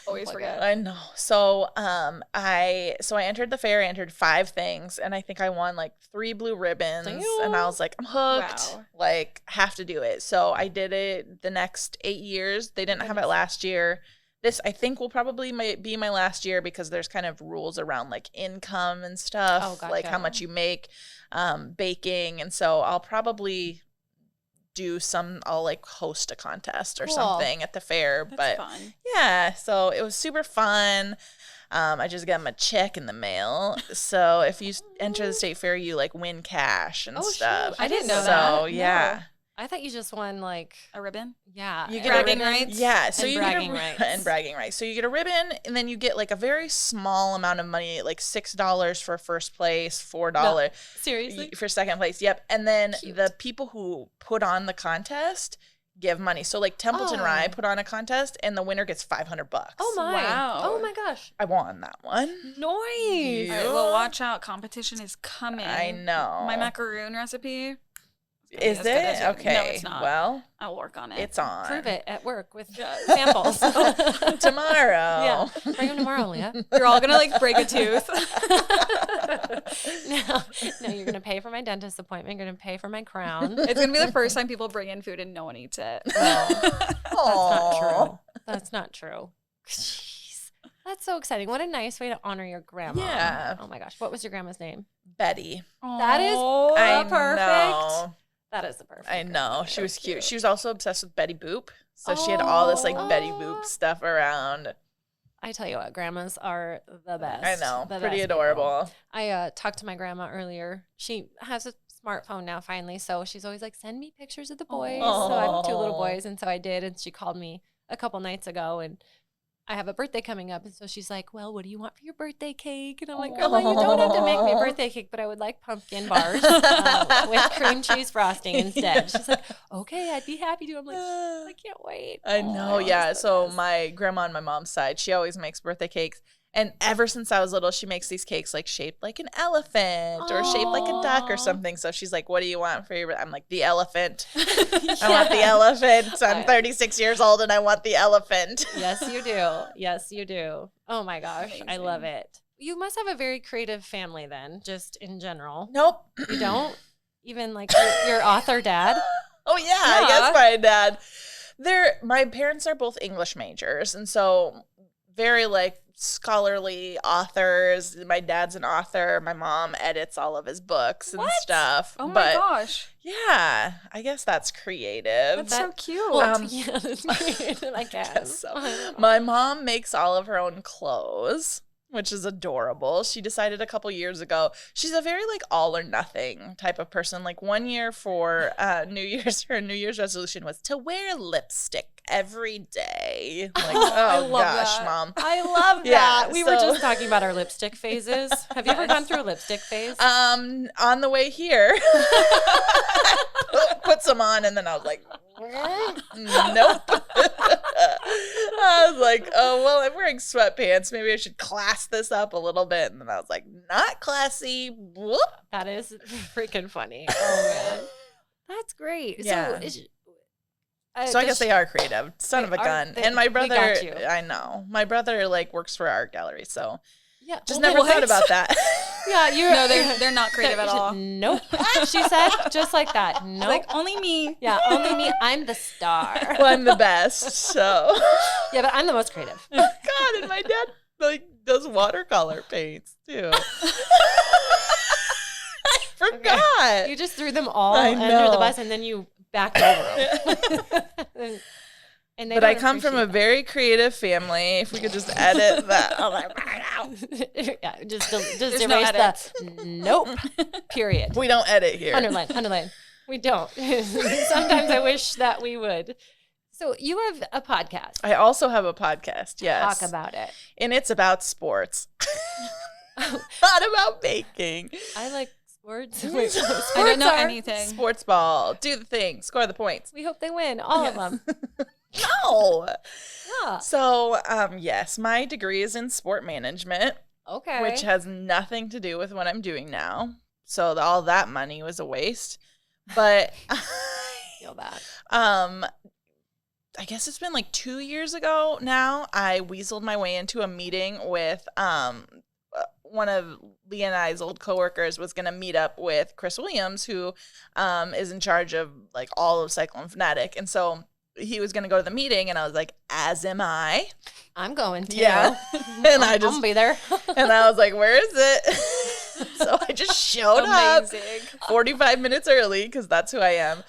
Speaker 6: Always
Speaker 1: unplug
Speaker 6: forget.
Speaker 1: it.
Speaker 3: I know. So I entered the fair. I entered 5 things, and I think I won like 3 blue ribbons. And I was like, I'm hooked.
Speaker 6: Wow.
Speaker 3: Like, have to do it. So I did it the next 8 years. They didn't have it last year. This I think will probably be my last year because there's kind of rules around like income and stuff,
Speaker 1: Oh, gotcha.
Speaker 3: like how much you make baking. And so I'll probably I'll like host a contest or
Speaker 1: Cool.
Speaker 3: something at the fair.
Speaker 6: That's
Speaker 3: but
Speaker 6: fun.
Speaker 3: yeah, so it was super fun. I just got my check in the mail. So if you enter the state fair, you like win cash and
Speaker 1: Oh,
Speaker 3: stuff.
Speaker 1: shoot. I didn't know
Speaker 3: So
Speaker 1: that.
Speaker 3: yeah.
Speaker 1: I thought you just won like
Speaker 6: A ribbon?
Speaker 1: yeah.
Speaker 3: You
Speaker 1: a
Speaker 3: get
Speaker 6: bragging
Speaker 1: ribbon.
Speaker 6: rights?
Speaker 3: Yeah, so
Speaker 1: And
Speaker 3: you
Speaker 1: bragging
Speaker 3: get
Speaker 1: rights.
Speaker 3: and bragging rights. So you get a ribbon, and then you get like a very small amount of money, like $6 for first place, $4
Speaker 1: Seriously?
Speaker 3: for second place. Yep, and then
Speaker 1: Cute.
Speaker 3: the people who put on the contest give money. So like Templeton
Speaker 1: Oh.
Speaker 3: Rye put on a contest, and the winner gets $500.
Speaker 1: Oh my.
Speaker 6: Wow.
Speaker 1: Oh my gosh.
Speaker 3: I won that one.
Speaker 1: Nice.
Speaker 6: All right, well, watch out. Competition is coming.
Speaker 3: I know.
Speaker 6: My macaroon recipe.
Speaker 3: Is
Speaker 6: as good as
Speaker 3: it?
Speaker 6: it-
Speaker 3: Okay.
Speaker 6: No, it's not.
Speaker 3: Well,
Speaker 6: I'll work on it.
Speaker 3: it's on.
Speaker 1: Prove it at work with samples.
Speaker 3: Tomorrow.
Speaker 1: Yeah. Bring them tomorrow, Leah.
Speaker 6: You're all gonna like break a tooth.
Speaker 1: No, you're gonna pay for my dentist appointment. You're gonna pay for my crown.
Speaker 6: It's gonna be the first time people bring in food and no one eats it.
Speaker 1: That's not
Speaker 3: Aw.
Speaker 1: true. That's not true. Jeez. That's so exciting. What a nice way to honor your grandma.
Speaker 3: Yeah.
Speaker 1: Oh my gosh. What was your grandma's name?
Speaker 3: Betty.
Speaker 1: That is
Speaker 3: I
Speaker 1: perfect.
Speaker 3: know.
Speaker 1: That is the perfect.
Speaker 3: I know.
Speaker 1: grandma.
Speaker 3: She was cute. She was also obsessed with Betty Boop. So she had all this like Betty
Speaker 1: Oh.
Speaker 3: Boop stuff around.
Speaker 1: I tell you what, grandmas are the best.
Speaker 3: I know.
Speaker 1: The
Speaker 3: Pretty
Speaker 1: best people.
Speaker 3: adorable.
Speaker 1: I talked to my grandma earlier. She has a smartphone now finally, so she's always like, send me pictures of the boys. So I have 2 little
Speaker 3: Aw.
Speaker 1: boys, and so I did, and she called me a couple nights ago, and I have a birthday coming up, and so she's like, well, what do you want for your birthday cake? And I'm like, Grandma, you don't have to make me a birthday cake, but I would like pumpkin bars with cream cheese frosting instead. She's like, okay, I'd be happy to. I'm like, I can't wait.
Speaker 3: I know,
Speaker 1: Aw,
Speaker 3: yeah.
Speaker 1: that's the
Speaker 3: So
Speaker 1: best.
Speaker 3: my grandma on my mom's side, she always makes birthday cakes. And ever since I was little, she makes these cakes like shaped like an elephant or shaped like a duck or
Speaker 1: Aw.
Speaker 3: something. So she's like, what do you want for your I'm like, the elephant. I
Speaker 1: Yeah.
Speaker 3: want the elephant. I'm
Speaker 1: I-
Speaker 3: 36 years old and I want the elephant.
Speaker 1: Yes, you do. Yes, you do. Oh my gosh, I love
Speaker 6: Amazing.
Speaker 1: it. You must have a very creative family then, just in general.
Speaker 3: Nope.
Speaker 1: You don't? Even like your author dad?
Speaker 3: Oh yeah,
Speaker 6: Yeah.
Speaker 3: yes, my dad. My parents are both English majors, and so very like scholarly authors. My dad's an author. My mom edits all of his books and stuff.
Speaker 6: Oh my
Speaker 3: but
Speaker 6: gosh.
Speaker 3: yeah, I guess that's creative.
Speaker 6: That's so cute.
Speaker 1: Yeah, that's creative, I guess.
Speaker 3: So, my mom makes all of her own clothes, which is adorable. She decided a couple years ago, she's a very like all or nothing type of person. Like one year for New Year's, her New Year's resolution was to wear lipstick every day. Like, oh gosh, Mom.
Speaker 1: I love that.
Speaker 3: Yeah,
Speaker 1: We were
Speaker 3: so-
Speaker 1: just talking about our lipstick phases. Have you ever gone through a lipstick phase?
Speaker 3: On the way here, put some on, and then I was like, nope. I was like, oh, well, I'm wearing sweatpants. Maybe I should class this up a little bit. And then I was like, not classy. Whoop.
Speaker 1: That is freaking funny. Oh, man. That's great.
Speaker 3: Yeah.
Speaker 1: So,
Speaker 3: So I guess they are creative. Son of a gun. And my
Speaker 1: we
Speaker 3: brother,
Speaker 1: got you.
Speaker 3: I know. My brother, like, works for an art gallery. So
Speaker 1: yeah,
Speaker 3: just
Speaker 1: well,
Speaker 3: never
Speaker 6: what?
Speaker 3: thought about that.
Speaker 1: Yeah, you're.
Speaker 6: No, they're not creative at all.
Speaker 1: Nope. She said just like that. Nope.
Speaker 6: Like only me.
Speaker 1: Yeah, only me. I'm the star.
Speaker 3: Well, I'm the best. So,
Speaker 1: Yeah, but I'm the most creative.
Speaker 3: God, and my dad, like, does watercolor paints, too. I forgot.
Speaker 1: You just threw them all
Speaker 3: I
Speaker 1: under
Speaker 3: know.
Speaker 1: the bus and then you backed over them. And they
Speaker 3: But I
Speaker 1: don't
Speaker 3: come from a
Speaker 1: appreciate
Speaker 3: very creative family. If we could just edit that. Oh, my God.
Speaker 1: that. Yeah, just
Speaker 6: There's no
Speaker 1: erase
Speaker 6: edits.
Speaker 1: the nope. Period.
Speaker 3: We don't edit here.
Speaker 1: Underline. We don't. Sometimes I wish that we would. So you have a podcast.
Speaker 3: I also have a podcast, yes.
Speaker 1: Talk about it.
Speaker 3: And it's about sports. Not about baking.
Speaker 1: I like sports.
Speaker 6: I don't know
Speaker 1: are-
Speaker 6: anything.
Speaker 3: Sports ball. Do the thing. Score the points.
Speaker 1: We hope they win, all of them.
Speaker 3: No.
Speaker 1: Yeah.
Speaker 3: So, yes, my degree is in sport management,
Speaker 1: Okay.
Speaker 3: which has nothing to do with what I'm doing now. So all that money was a waste. But
Speaker 1: feel that.
Speaker 3: I guess it's been like 2 years ago now. I weaseled my way into a meeting with one of Leah and I's old coworkers was going to meet up with Chris Williams, who is in charge of like all of Cyclone Fanatic. And so he was going to go to the meeting, and I was like, as am I.
Speaker 1: I'm going to.
Speaker 3: Yeah. And I
Speaker 1: I'm
Speaker 3: just
Speaker 1: gonna be there.
Speaker 3: and I was like, where is it? So I just showed up
Speaker 6: Amazing.
Speaker 3: 45 minutes early because that's who I am.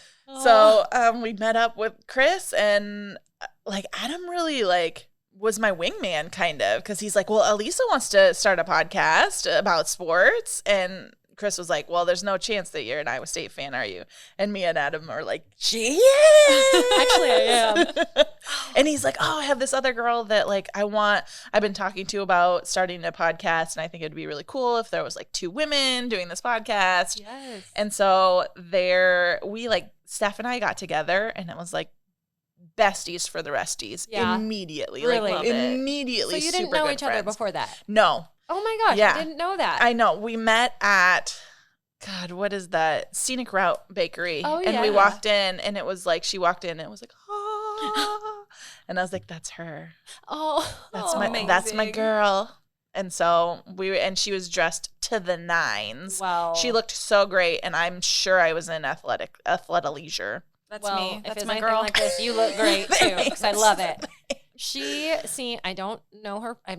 Speaker 3: So we met up with Chris, and like Adam really like was my wingman kind of, because he's like, well, Alisa wants to start a podcast about sports, and Chris was like, well, there's no chance that you're an Iowa State fan, are you? And me and Adam are like, she is.
Speaker 1: Actually, I am.
Speaker 3: And he's like, oh, I have this other girl that like I've been talking to about starting a podcast, and I think it'd be really cool if there was like 2 women doing this podcast.
Speaker 1: Yes.
Speaker 3: And so Steph and I got together, and it was like besties for the resties.
Speaker 1: Yeah.
Speaker 3: Immediately.
Speaker 1: Really?
Speaker 3: Like
Speaker 1: Love it.
Speaker 3: immediately.
Speaker 1: So you didn't
Speaker 3: super
Speaker 1: know
Speaker 3: good
Speaker 1: each other
Speaker 3: friends.
Speaker 1: before that?
Speaker 3: No.
Speaker 1: Oh my gosh,
Speaker 3: Yeah.
Speaker 1: I didn't know that.
Speaker 3: I know. We met at God, what is that? Scenic Route Bakery.
Speaker 1: Oh,
Speaker 3: And we
Speaker 1: yeah.
Speaker 3: walked in, and it was like she walked in, and it was like, oh. And I was like, that's her. That's my
Speaker 6: amazing.
Speaker 3: girl. And so she was dressed to the nines.
Speaker 1: Wow.
Speaker 3: She looked so great, and I'm sure I was in athleisure.
Speaker 6: That's
Speaker 1: well,
Speaker 6: me.
Speaker 1: if
Speaker 6: That's
Speaker 1: it's
Speaker 6: my
Speaker 1: anything
Speaker 6: girl.
Speaker 1: like this, you look great too, because I love it. I don't know her. I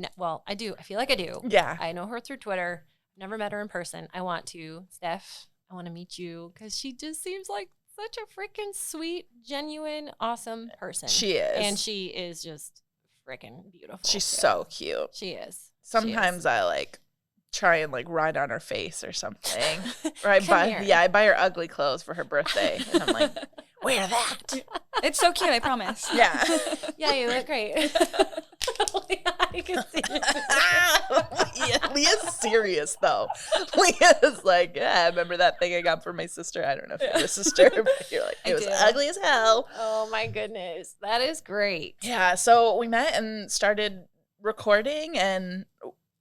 Speaker 1: do. I feel like I do.
Speaker 3: Yeah.
Speaker 1: I know her through Twitter. Never met her in person. I want to. Steph, I want to meet you because she just seems like such a freaking sweet, genuine, awesome person.
Speaker 3: She is.
Speaker 1: And she is just freaking beautiful.
Speaker 3: She's
Speaker 1: too.
Speaker 3: so cute.
Speaker 1: She is.
Speaker 3: Sometimes I like try and like ride on her face or something. Or I
Speaker 1: Come here.
Speaker 3: I buy her ugly clothes for her birthday. And I'm like, wear that.
Speaker 6: It's so cute, I promise.
Speaker 3: Yeah.
Speaker 1: Yeah, you look great. I can see it.
Speaker 3: Leah's serious though. Leah's like, yeah, I remember that thing I got for my sister. I don't know if you're a sister, but you're like, it was
Speaker 6: do.
Speaker 3: ugly as hell.
Speaker 1: Oh my goodness. That is great.
Speaker 3: Yeah, so we met and started recording, and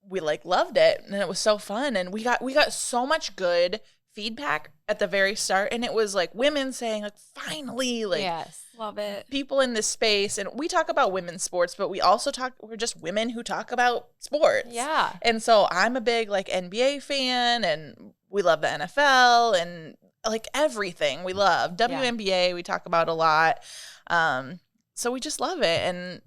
Speaker 3: we like loved it, and it was so fun, and we got so much good feedback at the very start, and it was like women saying like, finally, like
Speaker 1: Yes.
Speaker 6: Love it.
Speaker 3: people in this space. And we talk about women's sports, but we're just women who talk about sports.
Speaker 1: Yeah.
Speaker 3: And so I'm a big like NBA fan, and we love the NFL and like everything we love. WNBA we talk about a lot. So we just love it, and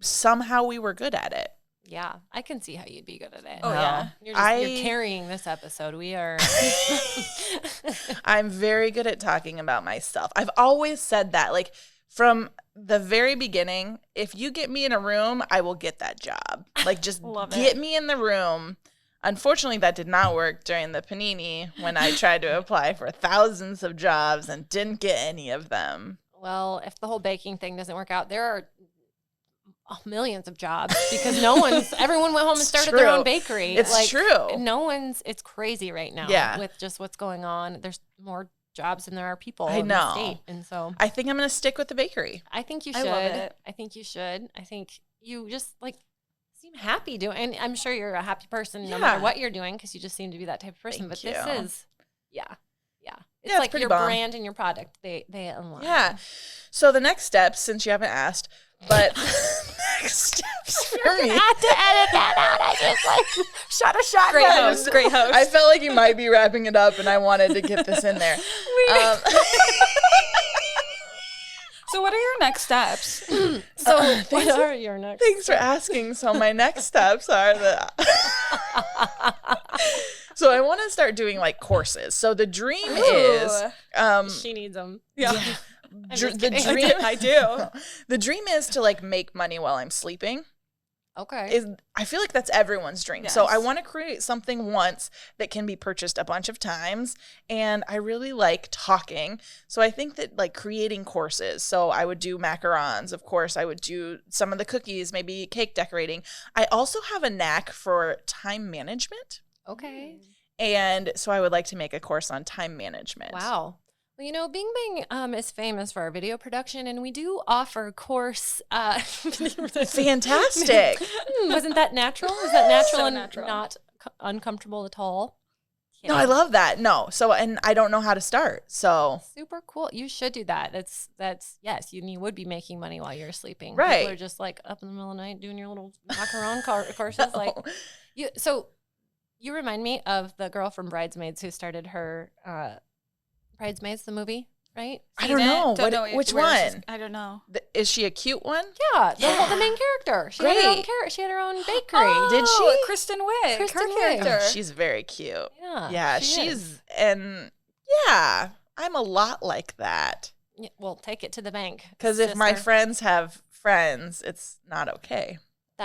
Speaker 3: somehow we were good at it.
Speaker 1: Yeah, I can see how you'd be good at it.
Speaker 6: Oh, yeah.
Speaker 1: You're carrying this episode. We are.
Speaker 3: I'm very good at talking about myself. I've always said that. Like, from the very beginning, if you get me in a room, I will get that job. Like, just get me in the room. Unfortunately, that did not work during the panini when I tried to apply for thousands of jobs and didn't get any of them.
Speaker 1: Well, if the whole baking thing doesn't work out, there are millions of jobs because everyone went home and started their own bakery.
Speaker 3: It's true.
Speaker 1: It's crazy right now.
Speaker 3: Yeah.
Speaker 1: With just what's going on. There's more jobs than there are people
Speaker 3: I
Speaker 1: in the
Speaker 3: know.
Speaker 1: state. And so
Speaker 3: I think I'm going to stick with the bakery.
Speaker 1: I think you
Speaker 6: I
Speaker 1: should.
Speaker 6: love it.
Speaker 1: I think you should. I think you just seem happy doing, and I'm sure you're a happy person no matter what you're doing because you just seem to be that type of person.
Speaker 3: Thank
Speaker 1: this
Speaker 3: you.
Speaker 1: is, It's
Speaker 3: it's
Speaker 1: like
Speaker 3: pretty
Speaker 1: your
Speaker 3: bomb.
Speaker 1: brand and your product. They align.
Speaker 3: Yeah. So the next steps, since you haven't asked, but next steps for me.
Speaker 1: I had to edit that out. I just shot a shot.
Speaker 6: Great host. Great host.
Speaker 3: I felt like you might be wrapping it up, and I wanted to get this in there.
Speaker 6: So what are your next steps?
Speaker 1: So what are your next?
Speaker 3: Thanks for asking. So my next steps are So I want to start doing like courses. So the dream is
Speaker 1: She needs them.
Speaker 6: Yeah.
Speaker 3: I do. The dream is to like make money while I'm sleeping.
Speaker 1: Okay.
Speaker 3: I feel like that's everyone's dream. So I
Speaker 6: Yes.
Speaker 3: want to create something once that can be purchased a bunch of times. And I really like talking. So I think that like creating courses. So I would do macarons. Of course, I would do some of the cookies, maybe cake decorating. I also have a knack for time management.
Speaker 1: Okay.
Speaker 3: And so I would like to make a course on time management.
Speaker 1: Wow. Well, Bing Bang is famous for our video production, and we do offer course.
Speaker 3: Fantastic.
Speaker 1: Wasn't that natural? Was that natural
Speaker 6: So
Speaker 1: and
Speaker 6: natural.
Speaker 1: not uncomfortable at all?
Speaker 3: No, I love that. No. So, and I don't know how to start. So,
Speaker 1: Super cool. You should do that. That's yes. You would be making money while you're sleeping.
Speaker 3: Right.
Speaker 1: People are just like up in the middle of the night doing your little macaron courses. Like So you remind me of the girl from Bridesmaids who started her Bridesmaids, the movie, right?
Speaker 3: I don't know. Which
Speaker 6: where
Speaker 3: one?
Speaker 6: I don't know.
Speaker 3: Is she a cute one?
Speaker 1: Yeah, the main character. She had her own
Speaker 3: Great.
Speaker 1: She had her own bakery.
Speaker 3: Did she?
Speaker 6: Oh, Kristen Wiig.
Speaker 1: Kristen
Speaker 6: her
Speaker 1: Wiig.
Speaker 6: character.
Speaker 3: She's very cute.
Speaker 1: Yeah,
Speaker 3: she's, and yeah, I'm a lot like that.
Speaker 1: Yeah, well, take it to the bank.
Speaker 3: Because if my
Speaker 1: sister.
Speaker 3: friends have friends, it's not okay.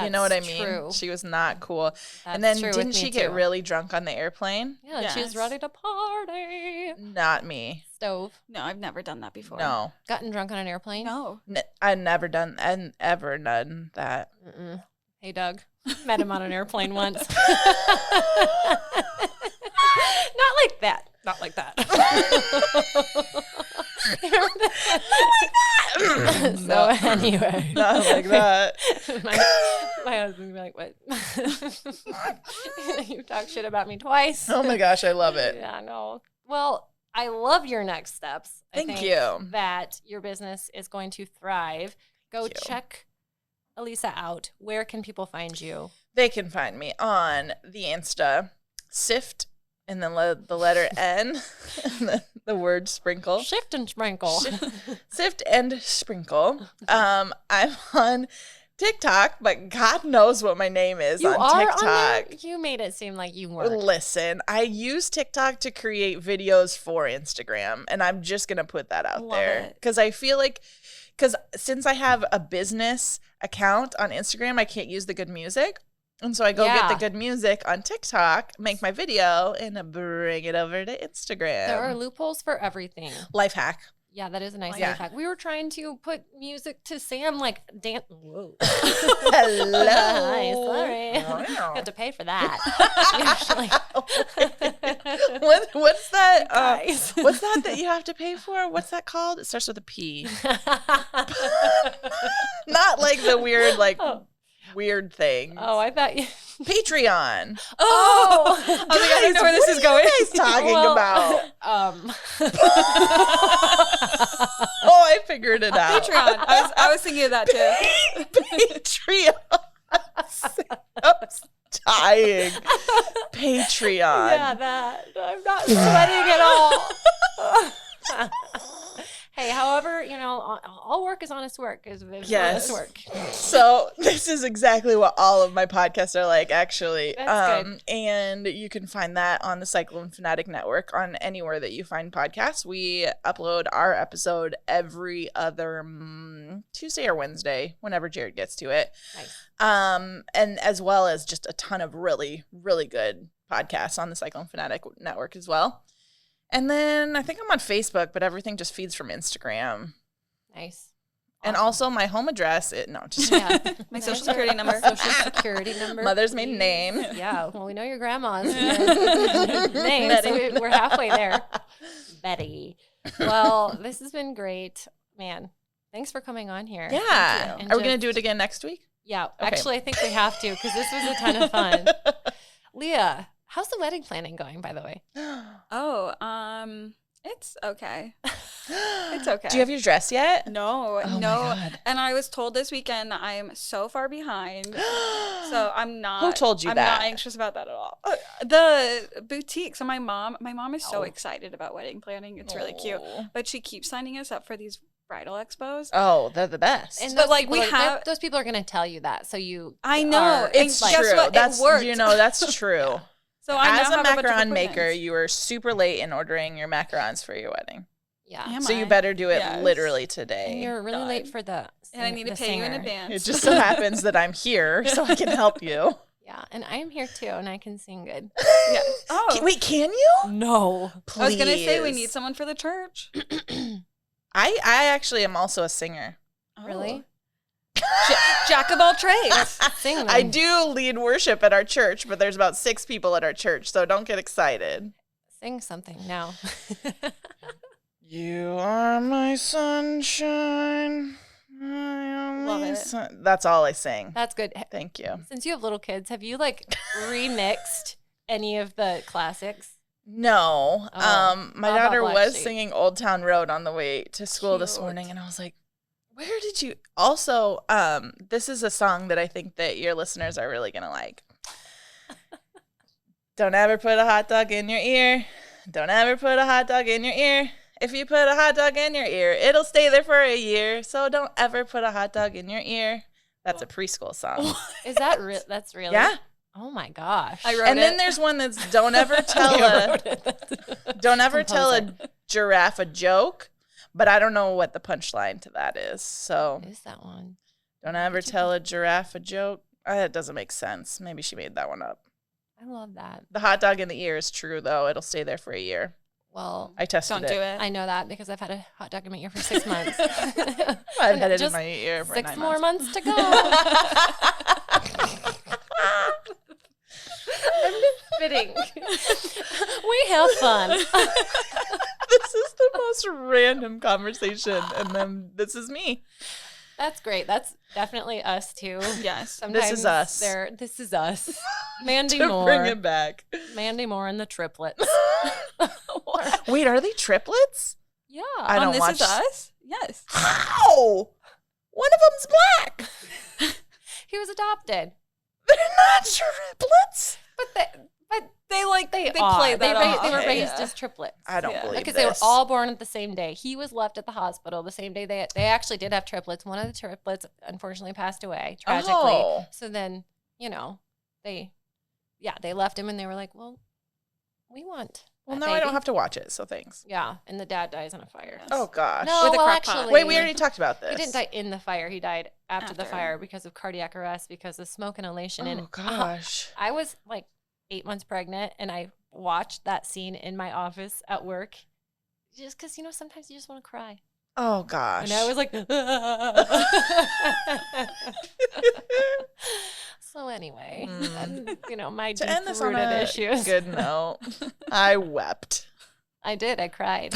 Speaker 3: You know what I
Speaker 1: That's
Speaker 3: mean?
Speaker 1: True.
Speaker 3: She was not cool. And
Speaker 1: That's
Speaker 3: then
Speaker 1: true with
Speaker 3: didn't
Speaker 1: me
Speaker 3: she get
Speaker 1: too.
Speaker 3: really drunk on the airplane?
Speaker 1: Yeah, and she was
Speaker 6: Yes.
Speaker 1: ready to party.
Speaker 3: Not me.
Speaker 1: Stove.
Speaker 6: No, I've never done that before.
Speaker 3: No.
Speaker 1: Gotten drunk on an airplane?
Speaker 6: No.
Speaker 3: I've never done and ever done that.
Speaker 1: Mm-mm. Hey, Doug. Met him on an airplane once. Not like that. Not like that. So anyway.
Speaker 3: Not like that.
Speaker 1: my husband's be like, what? You talk shit about me twice.
Speaker 3: Oh my gosh, I love it.
Speaker 1: Yeah, no. Well, I love your next steps. I
Speaker 3: Thank
Speaker 1: think
Speaker 3: you.
Speaker 1: That your business is going to thrive. Go
Speaker 3: Thank you.
Speaker 1: check Alisa out. Where can people find you?
Speaker 3: They can find me on the Insta, Sift, and then the letter N, and then the word sprinkle.
Speaker 1: Shift and sprinkle.
Speaker 3: Sift and sprinkle. I'm on TikTok, but God knows what my name is
Speaker 1: You
Speaker 3: on
Speaker 1: are
Speaker 3: TikTok.
Speaker 1: on there? You made it seem like you weren't.
Speaker 3: Listen, I use TikTok to create videos for Instagram, and I'm just going to put that out
Speaker 6: Love
Speaker 3: there
Speaker 6: it.
Speaker 3: because I feel like, since I have a business account on Instagram, I can't use the good music. And so I go get the good music on TikTok, make my video, and bring it over to Instagram.
Speaker 1: There are loopholes for everything.
Speaker 3: Life hack.
Speaker 1: Yeah, that is a nice
Speaker 3: Yeah.
Speaker 1: life hack. We were trying to put music to Sam, like dance. Whoa.
Speaker 3: Hello.
Speaker 1: Hi, sorry. Had to pay for that. Actually.
Speaker 3: What's that?
Speaker 1: Guys.
Speaker 3: What's that you have to pay for? What's that called? It starts with a P. Not like the weird, weird thing.
Speaker 1: Oh, I thought you.
Speaker 3: Patreon.
Speaker 6: Oh, I was like, I don't know where this is going.
Speaker 3: What are you guys talking about? Oh, I figured it out.
Speaker 6: Patreon. I was thinking of that too.
Speaker 3: Patreon. I'm dying. Patreon.
Speaker 1: Yeah, that. I'm not sweating at all. Hey, however, all work is honest work. Is
Speaker 3: Yes.
Speaker 1: honest work.
Speaker 3: So this is exactly what all of my podcasts are like, actually.
Speaker 1: That's good.
Speaker 3: And you can find that on the Cyclone Fanatic Network on anywhere that you find podcasts. We upload our episode every other Tuesday or Wednesday, whenever Jared gets to it.
Speaker 1: Nice.
Speaker 3: And as well as just a ton of really, really good podcasts on the Cyclone Fanatic Network as well. And then I think I'm on Facebook, but everything just feeds from Instagram.
Speaker 1: Nice.
Speaker 3: And also my home address. Just
Speaker 1: Yeah.
Speaker 6: My social security number.
Speaker 1: Social security number.
Speaker 3: mother's maiden name.
Speaker 1: Yeah. Well, we know your grandma's name, so we're halfway there. Betty. Well, this has been great, man. Thanks for coming on here.
Speaker 3: Yeah.
Speaker 1: And
Speaker 3: Are we going to do it again next week?
Speaker 1: Yeah.
Speaker 3: Okay.
Speaker 1: Actually, I think we have to because this was a ton of fun. Leah, how's the wedding planning going, by the way?
Speaker 6: Oh, it's okay. It's okay.
Speaker 3: Do you have your dress yet?
Speaker 6: No,
Speaker 3: Oh my
Speaker 6: no.
Speaker 3: God.
Speaker 6: And I was told this weekend I am so far behind. So I'm not.
Speaker 3: Who told you
Speaker 6: I'm
Speaker 3: that?
Speaker 6: not anxious about that at all. The boutique. So my mom is so
Speaker 3: Oh.
Speaker 6: excited about wedding planning. It's really cute.
Speaker 3: Oh.
Speaker 6: But she keeps signing us up for these bridal expos.
Speaker 3: Oh, they're the best.
Speaker 1: And
Speaker 6: But,
Speaker 1: those
Speaker 6: like,
Speaker 1: people
Speaker 6: we
Speaker 1: are-
Speaker 6: have-
Speaker 1: those people are going to tell you that, so you.
Speaker 6: I know.
Speaker 1: are-
Speaker 3: it's
Speaker 6: and
Speaker 3: true.
Speaker 6: guess what? It
Speaker 3: That's
Speaker 6: worked.
Speaker 3: that's true.
Speaker 6: So I
Speaker 3: As
Speaker 6: now
Speaker 3: a
Speaker 6: have bunch of
Speaker 3: macaron maker,
Speaker 6: appointments.
Speaker 3: you were super late in ordering your macarons for your wedding.
Speaker 1: Yeah.
Speaker 6: Am
Speaker 3: So
Speaker 6: I?
Speaker 3: you better do it
Speaker 6: Yes.
Speaker 3: literally today.
Speaker 1: And you're really late for the.
Speaker 6: And I need to
Speaker 1: the
Speaker 6: pay you in
Speaker 1: singer.
Speaker 6: advance.
Speaker 3: It just so happens that I'm here so I can help you.
Speaker 1: Yeah, and I am here too, and I can sing good.
Speaker 6: Yeah. Oh,
Speaker 3: Wait, can you?
Speaker 1: No.
Speaker 6: I was gonna say we
Speaker 3: Please.
Speaker 6: need someone for the church.
Speaker 3: I actually am also a singer.
Speaker 1: Really?
Speaker 6: Jack of all trades.
Speaker 1: Sing them.
Speaker 3: I do lead worship at our church, but there's about 6 people at our church, so don't get excited.
Speaker 1: Sing something now.
Speaker 3: You are my sunshine. I am
Speaker 6: Love
Speaker 3: my
Speaker 6: it.
Speaker 3: That's all I sing.
Speaker 1: That's good.
Speaker 3: Thank you.
Speaker 1: Since you have little kids, have you remixed any of the classics?
Speaker 3: No.
Speaker 1: Oh,
Speaker 3: My
Speaker 1: Baba
Speaker 3: daughter
Speaker 1: Black
Speaker 3: was
Speaker 1: Sheep.
Speaker 3: singing Old Town Road on the way to school this
Speaker 6: Cute.
Speaker 3: morning, and I was like, where did you also this is a song that I think that your listeners are really gonna like. Don't ever put a hot dog in your ear. Don't ever put a hot dog in your ear. If you put a hot dog in your ear, it'll stay there for a year. So don't ever put a hot dog in your ear. That's a preschool song.
Speaker 1: Is that real? That's really?
Speaker 3: Yeah.
Speaker 1: Oh my gosh.
Speaker 6: I wrote
Speaker 3: And
Speaker 6: it.
Speaker 3: then there's one that's don't ever tell don't ever tell a giraffe a joke, but I don't know what the punchline to that is. So
Speaker 1: What is that one?
Speaker 3: don't ever tell a giraffe a joke. It doesn't make sense. Maybe she made that one up.
Speaker 1: I love that.
Speaker 3: The hot dog in the ear is true though. It'll stay there for a year.
Speaker 1: Well,
Speaker 3: I tested
Speaker 6: Don't do it.
Speaker 1: I know that because I've had a hot dog in my ear for 6 months.
Speaker 3: I've had it in
Speaker 1: Just
Speaker 3: my ear for
Speaker 1: 6
Speaker 3: 9
Speaker 1: more
Speaker 3: months.
Speaker 1: months to go. I'm just kidding. We have fun.
Speaker 3: This is the most random conversation, and then this is me.
Speaker 1: That's great. That's definitely us too.
Speaker 6: Yes.
Speaker 1: Sometimes
Speaker 3: us.
Speaker 1: This is us. Mandy
Speaker 3: To
Speaker 1: Moore.
Speaker 3: bring it back.
Speaker 1: Mandy Moore and the Triplets.
Speaker 3: Wait, are they triplets?
Speaker 1: Yeah.
Speaker 3: I don't
Speaker 6: This
Speaker 3: watch.
Speaker 6: Is Us? Yes.
Speaker 3: How? One of them's black.
Speaker 1: He was adopted.
Speaker 3: They're not triplets.
Speaker 1: But they
Speaker 6: They
Speaker 1: they
Speaker 6: played
Speaker 1: they,
Speaker 6: that
Speaker 1: ra-
Speaker 6: off.
Speaker 1: they were
Speaker 3: Okay.
Speaker 1: raised as triplets.
Speaker 3: I don't
Speaker 6: Yeah.
Speaker 3: believe
Speaker 1: Because
Speaker 3: this.
Speaker 1: they were all born at the same day. He was left at the hospital the same day. They actually did have triplets. One of the triplets unfortunately passed away tragically.
Speaker 3: Oh.
Speaker 1: So then, they left him and they were like, well, we want.
Speaker 3: Well,
Speaker 1: that
Speaker 3: now I don't
Speaker 1: baby.
Speaker 3: have to watch it, so thanks.
Speaker 1: Yeah, and the dad dies in a fire.
Speaker 3: Oh gosh.
Speaker 1: No,
Speaker 6: With a
Speaker 1: well,
Speaker 6: crock pot.
Speaker 1: actually,
Speaker 3: Wait, we already talked about this.
Speaker 1: He didn't die in the fire. He died after the
Speaker 6: After.
Speaker 1: fire because of cardiac arrest, because of smoke inhalation.
Speaker 3: Oh
Speaker 1: And
Speaker 3: gosh.
Speaker 1: I was like 8 months pregnant, and I watched that scene in my office at work, just because sometimes you just want to cry.
Speaker 3: Oh gosh.
Speaker 1: And I was like, so anyway, that's, my
Speaker 3: to end this on
Speaker 1: deep-rooted
Speaker 3: a
Speaker 1: issues.
Speaker 3: good note, I wept.
Speaker 1: I did. I cried.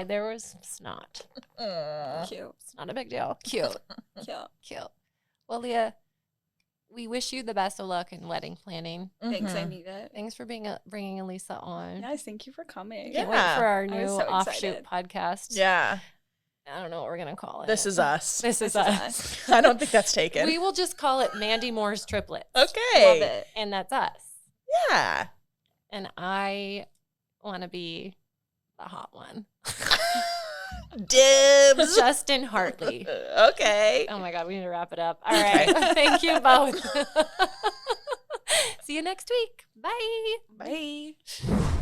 Speaker 1: There was snot.
Speaker 3: Aw.
Speaker 6: Cute.
Speaker 1: It's not a big deal. Cute.
Speaker 6: Cute.
Speaker 1: Cute. Well, Leah, we wish you the best of luck in wedding planning.
Speaker 6: Thanks. I
Speaker 3: Mhm.
Speaker 6: need it.
Speaker 1: Thanks for bringing Alisa on.
Speaker 6: Yes. Thank you for coming.
Speaker 1: Can't
Speaker 3: Yeah.
Speaker 1: wait for our
Speaker 6: I
Speaker 1: new
Speaker 6: was so
Speaker 1: offshoot
Speaker 6: excited.
Speaker 1: podcast.
Speaker 3: Yeah.
Speaker 1: I don't know what we're gonna call it.
Speaker 3: This is us.
Speaker 1: This is us.
Speaker 3: I don't think that's taken.
Speaker 1: We will just call it Mandy Moore's Triplets.
Speaker 3: Okay.
Speaker 6: Love it.
Speaker 1: And that's us.
Speaker 3: Yeah.
Speaker 1: And I want to be the hot one.
Speaker 3: Dibs.
Speaker 1: Justin Hartley.
Speaker 3: Okay.
Speaker 1: Oh my God, we need to wrap it up. All right. Thank you both. See you next week. Bye.
Speaker 3: Bye.